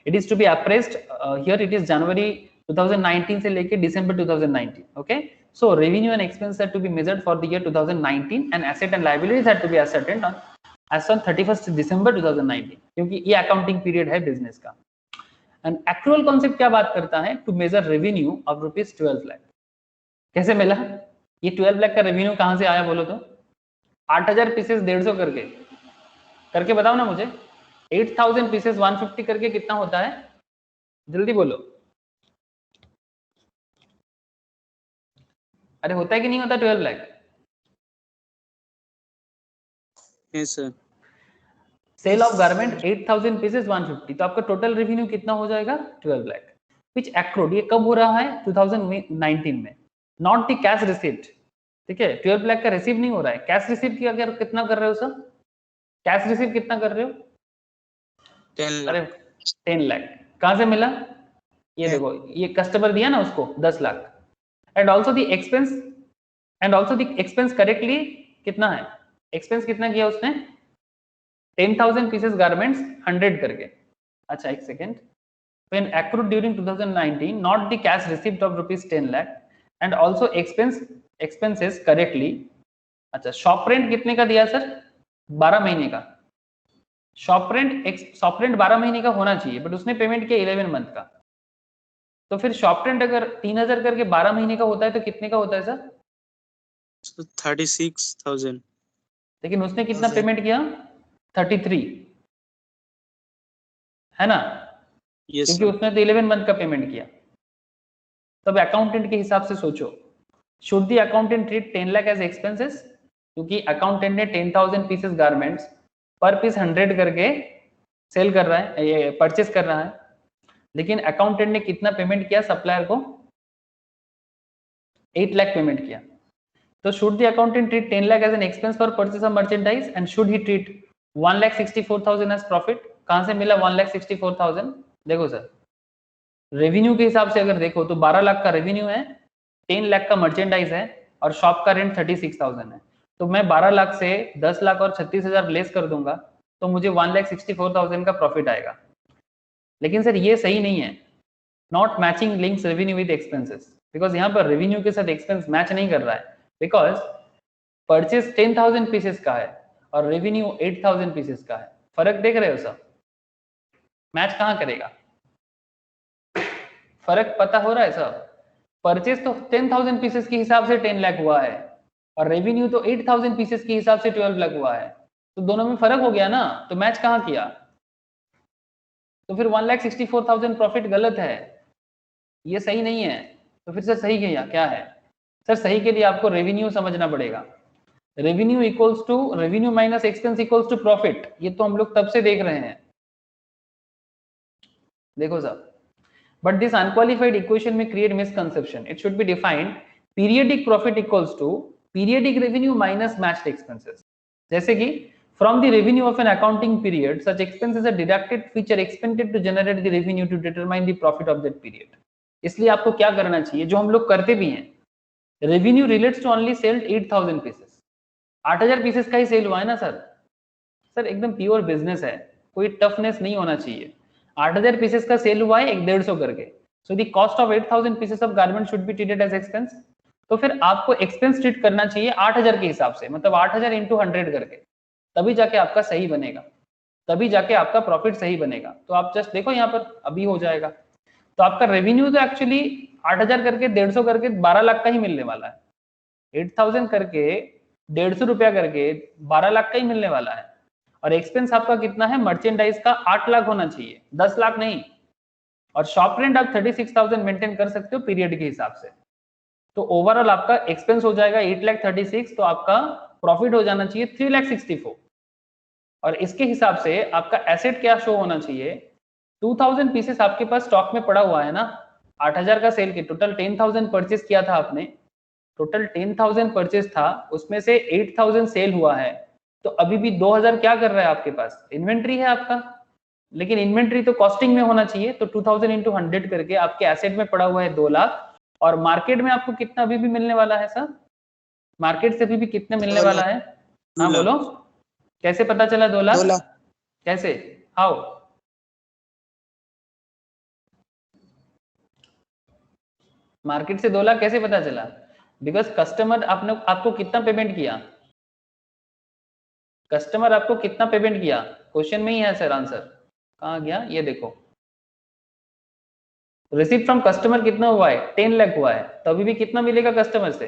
It is to be appraised here, it is January 2019 से लेके दिसंबर 2019। Okay, so revenue and expense are to be measured for the year 2019 and asset and liabilities are to be ascertained on as on 31st December 2019, क्योंकि ये अकाउंटिंग पीरियड है बिजनेस का। एंड एक्रूअल कॉन्सेप्ट क्या बात करता है? To measure revenue of ₹12 lakh. कैसे मिला ये 12 लाख का रेवेन्यू? कहां से आया बोलो तो? 8,000 पीसेस 150 करके बताओ ना मुझे। 8,000 पीसेस 150 करके कितना होता है? जल्दी बोलो। अरे होता है कि नहीं होता 12 lakh? Yes sir. Sale of garment 8,000 pieces 150, तो आपका टोटल रेवेन्यू कितना हो जाएगा? 12 लाख। विच एक्रूड, ये कब हो रहा है? 2019 में। नॉट द कैश रिसीव्ड, ठीक है? 12 लाख का रिसीव नहीं हो रहा है। कैश रिसीव की अगर कितना कर रहे हो सर? कैश रिसीव कितना कर रहे हो? 10 लाख। अरे 10 लाख कहां से मिला? ये देखो, ये कस्टमर दिया ना उसको 10 lakh. And also the expense, and also the expense correctly कितना है? एक्सपेंस कितना किया उसने? 10,000 पीसेस गारमेंट्स 100 करके। अच्छा एक second. When accrued during 2019, not the cash received of ₹10 lakh and also expenses correctly। अच्छा शॉप रेंट कितने का दिया सर? 12 महीने का। शॉप रेंट 12 महीने का होना चाहिए, बट उसने पेमेंट किया 11 मंथ का। तो फिर शॉप रेंट अगर 3,000 करके 12 महीने का होता है तो कितने का होता है सर? 36,000। लेकिन उसने कितना पेमेंट किया? 33, है ना? यस क्योंकि उसने तो 11 मंथ का पेमेंट किया। तब अकाउंटेंट के हिसाब से सोचो, should the accountant treat 10 lakh as expenses? क्योंकि अकाउंटेंट ने 10,000 पीसेस गारमेंट्स पर पीस 100 करके सेल कर रहा है, ये परचेस कर रहा है, लेकिन अकाउंटेंट ने कितना पेमेंट किया सप्लायर को? 8 लाख पेमेंट किया। तो should the accountant treat 10 lakh as an expense for purchase of merchandise and should he treat 1,64,000 as profit? कहां से मिला 1,64,000? देखो सर, रेवेन्यू के हिसाब से अगर देखो तो 12 लाख का रेवेन्यू है, 10 लाख का मर्चेंडाइज है और शॉप का रेंट 36,000 है। तो मैं 12 लाख से 10 लाख और 36,000 लेस कर दूंगा तो मुझे 1,64,000 का प्रॉफिट आएगा। लेकिन सर ये सही नहीं है, not matching links revenue with expenses, because यहाँ पर रेवेन्यू के साथ एक्सपेंस मैच नहीं कर रहा है, बिकॉज परचेस 10,000 पीसेस का है और रेवेन्यू 8,000 पीसेस का है। फर्क देख रहे हो सर? मैच कहाँ करेगा? फर्क पता हो रहा है सर? परचेस तो 10,000 पीसेस के हिसाब से 10 लाख हुआ है और रेवेन्यू तो 8,000 पीसेस के हिसाब से 12 लाख हुआ है, तो दोनों में फर्क हो गया ना, तो मैच कहाँ किया? तो फिर 1,64,000 प्रॉफिट गलत है, ये सही नहीं है। तो फिर सर सही क्या है? सर सही के लिए आपको रेवेन्यू समझना पड़ेगा। Revenue equals to revenue minus expense equals to profit, ये तो हम लोग तब से देख रहे हैं। देखो sir, but this unqualified equation में create misconception. It should be defined periodic profit equals to periodic revenue minus matched expenses. जैसे कि from the revenue of an accounting period such expenses are deducted which are expended to generate the revenue to determine the profit of that period। इसलिए आपको क्या करना चाहिए, जो हम लोग करते भी हैं, revenue relates to only sold 8,000 pieces, 8,000 pieces का ही सेल हुआ है ना सर? सर एकदम प्योर बिजनेस है, कोई टफनेस नहीं होना चाहिए। 8,000 पीसेस का सेल हुआ है 150 करके, so the cost of 8,000 pieces of garment should be treated as expense. तो फिर आपको एक्सपेंस ट्रीट करना चाहिए 8,000 के हिसाब से, मतलब 8,000 इंटू 100 करके, तभी जाके आपका सही बनेगा, तभी जाके आपका प्रॉफिट सही बनेगा। तो आप जस्ट देखो यहाँ पर अभी हो जाएगा। तो आपका रेवेन्यू तो एक्चुअली 8,000 करके 150 करके 12 लाख का ही मिलने वाला है, 8,000 करके 150 रुपया करके 12 लाख का ही मिलने वाला है। और एक्सपेंस आपका कितना है मर्चेंडाइज का? 8 लाख होना चाहिए, 10 लाख नहीं। और शॉप रेंट आप 36,000 मेंटेन कर सकते हो पीरियड के हिसाब से। तो ओवरऑल आपका एक्सपेंस हो जाएगा 8,36,000, तो आपका प्रॉफिट हो जाना चाहिए 3,64,000। और इसके हिसाब से आपका एसेट क्या शो होना चाहिए? 2,000 पीसेस आपके पास स्टॉक में पड़ा हुआ है ना, 8,000 का सेल के टोटल 10,000 परचेस किया था आपने, टोटल 10,000 परचेस था, उसमें से 8,000 सेल हुआ है, तो अभी भी 2,000 क्या कर रहा है आपके पास? इन्वेंट्री है आपका। लेकिन इन्वेंट्री तो कॉस्टिंग में होना चाहिए, तो 2,000 इंटू 100 करके आपके एसेट में पड़ा हुआ है 2 लाख। और मार्केट में आपको कितना अभी भी मिलने वाला है सर? मार्केट से अभी भी कितना मिलने वाला है? हाँ बोलो, कैसे पता चला 2 लाख? 2 लाख कैसे? हाउ? मार्केट से 2 लाख कैसे पता चला? बिकॉज कस्टमर आपको कितना पेमेंट किया? कस्टमर आपको कितना पेमेंट किया? क्वेश्चन में ही है सर आंसर। कहाँ गया? ये देखो, रिसीव फ्रॉम कस्टमर कितना हुआ है? 10 लाख हुआ है, तो अभी भी कितना मिलेगा कस्टमर से?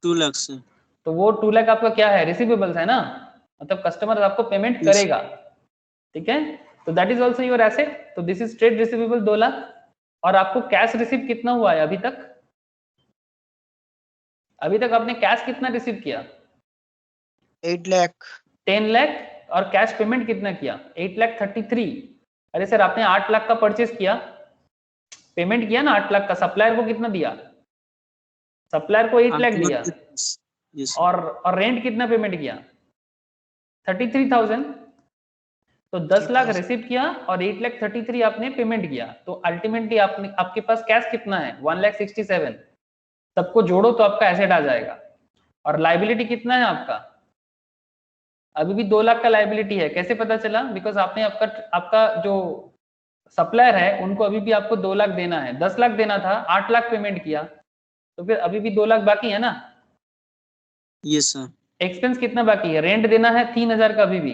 2 लाख से। तो वो 2 लाख आपका क्या है? रिसीवेबल्स है ना, मतलब कस्टमर आपको पेमेंट करेगा, ठीक है? तो that is also your asset. तो this is trade receivable 2 lakh. और आपको कैश रिसीव कितना हुआ है अभी तक? अभी तक आपने कैश कितना रिसीव किया? 8 लाख 10 लाख। और कैश पेमेंट कितना किया? 8,33,000। अरे सर आपने 8 लाख का परचेस किया, पेमेंट किया ना 8 लाख का, सप्लायर को कितना दिया? सप्लायर को 8 लाख दिया। और रेंट कितना पेमेंट किया? 33,000। तो 10 लाख रिसीव किया और 8,33,000 आपने पेमेंट किया, तो अल्टीमेटली आपके पास कैश कितना है? 1,67,000। सबको जोड़ो तो आपका एसेट आ जाएगा। और लाइबिलिटी कितना है आपका? अभी भी 2 लाख का लाइबिलिटी है। कैसे पता चला? बिकॉज आपने आपका जो सप्लायर है उनको अभी भी आपको 2 लाख देना है, 10 लाख देना था, 8 लाख पेमेंट किया, तो फिर अभी भी 2 लाख बाकी है ना? Yes sir. एक्सपेंस कितना बाकी है? रेंट देना है 3,000 का अभी भी,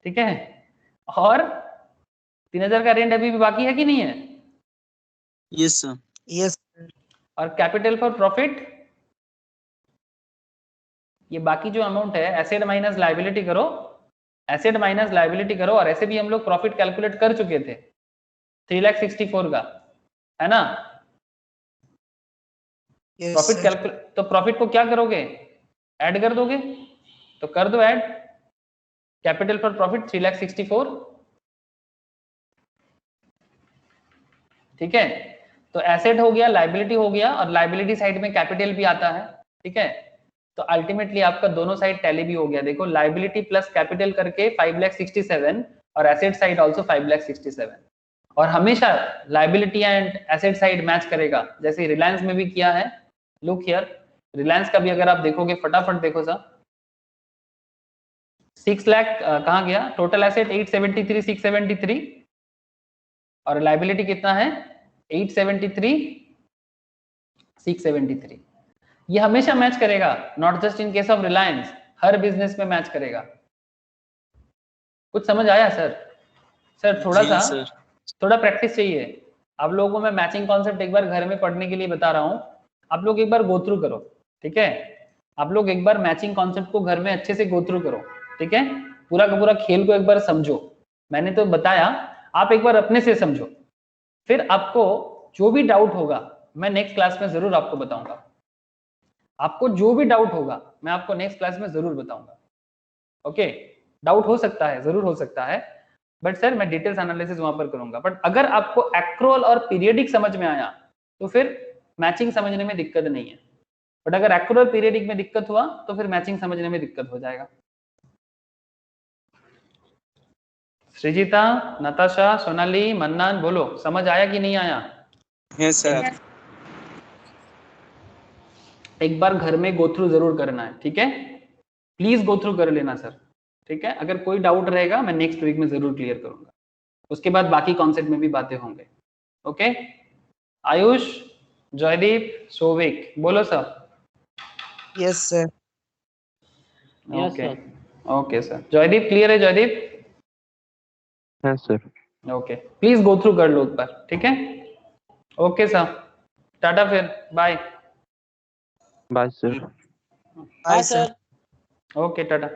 ठीक है? और 3,000 का रेंट अभी भी बाकी है कि नहीं है? Yes sir. यस और कैपिटल फॉर प्रॉफिट, ये बाकी जो अमाउंट है एसेट माइनस लायबिलिटी करो, एसेट माइनस लायबिलिटी करो। और ऐसे भी हम लोग प्रॉफिट कैलकुलेट कर चुके थे 3,64,000 का, है ना? प्रॉफिट कैलकुलेट, तो प्रॉफिट को क्या करोगे? ऐड कर दोगे? तो कर दो ऐड। कैपिटल फॉर प्रॉफिट 3,64,000, ठीक है। तो एसेट हो गया, लाइबिलिटी हो गया, और लाइबिलिटी साइड में कैपिटल भी आता है, ठीक है। तो अल्टीमेटली आपका दोनों साइड टैली भी हो गया। देखो लाइबिलिटी प्लस कैपिटल करके 5,67,000 और एसेट साइड आल्सो 5,67,000। और हमेशा liability and asset side match करेगा, जैसे रिलायंस में भी किया है। लुक हियर, रिलायंस का भी अगर आप देखोगे, फटाफट देखो सर, 6 लाख कहाँ गया, टोटल एसेट 873, 673, और लाइबिलिटी कितना है 873, 673। ये हमेशा मैच करेगा, not just in case of Reliance, her business में मैच करेगा। कुछ समझ आया सर? सर थोड़ा जी सा थोड़ा प्रैक्टिस चाहिए आप लोगों को। मैं मैचिंग कॉन्सेप्ट एक बार घर में पढ़ने के लिए बता रहा हूँ, आप लोग एक बार गो थ्रू करो, ठीक है। आप लोग एक बार मैचिंग कॉन्सेप्ट को घर में अच्छे से गो थ्रू करो, ठीक है। पूरा का पूरा खेल को एक बार समझो, मैंने तो बताया, आप एक बार अपने से समझो, फिर आपको जो भी डाउट होगा मैं नेक्स्ट क्लास में जरूर आपको बताऊंगा। आपको जो भी डाउट होगा मैं आपको नेक्स्ट क्लास में जरूर बताऊंगा, ओके। डाउट हो सकता है, जरूर हो सकता है, बट सर मैं डिटेल्स एनालिसिस वहां पर करूंगा। बट अगर आपको एक्रोल और पीरियडिक समझ में आया तो फिर मैचिंग समझने में दिक्कत नहीं है, बट अगर एक्रोल पीरियडिक में दिक्कत हुआ तो फिर मैचिंग समझने में दिक्कत हो जाएगा। सृजिता, नताशा, सोनाली, मन्नान, बोलो समझ आया कि नहीं आया? है सर। एक बार घर में गो थ्रू जरूर करना है, ठीक है। प्लीज गो थ्रू कर लेना सर, ठीक है। अगर कोई डाउट रहेगा मैं नेक्स्ट वीक में जरूर क्लियर करूंगा, उसके बाद बाकी कॉन्सेप्ट में भी बातें होंगे, ओके। आयुष, जयदीप, सोविक, बोलो sir. Yes sir. Okay okay sir. Jaydeep clear है? Jaydeep? Yes sir. Okay, please go through कर लो एक बार, ठीक है। ओके सर, टाटा, फिर bye. Bye sir. Bye sir. Okay, Tata.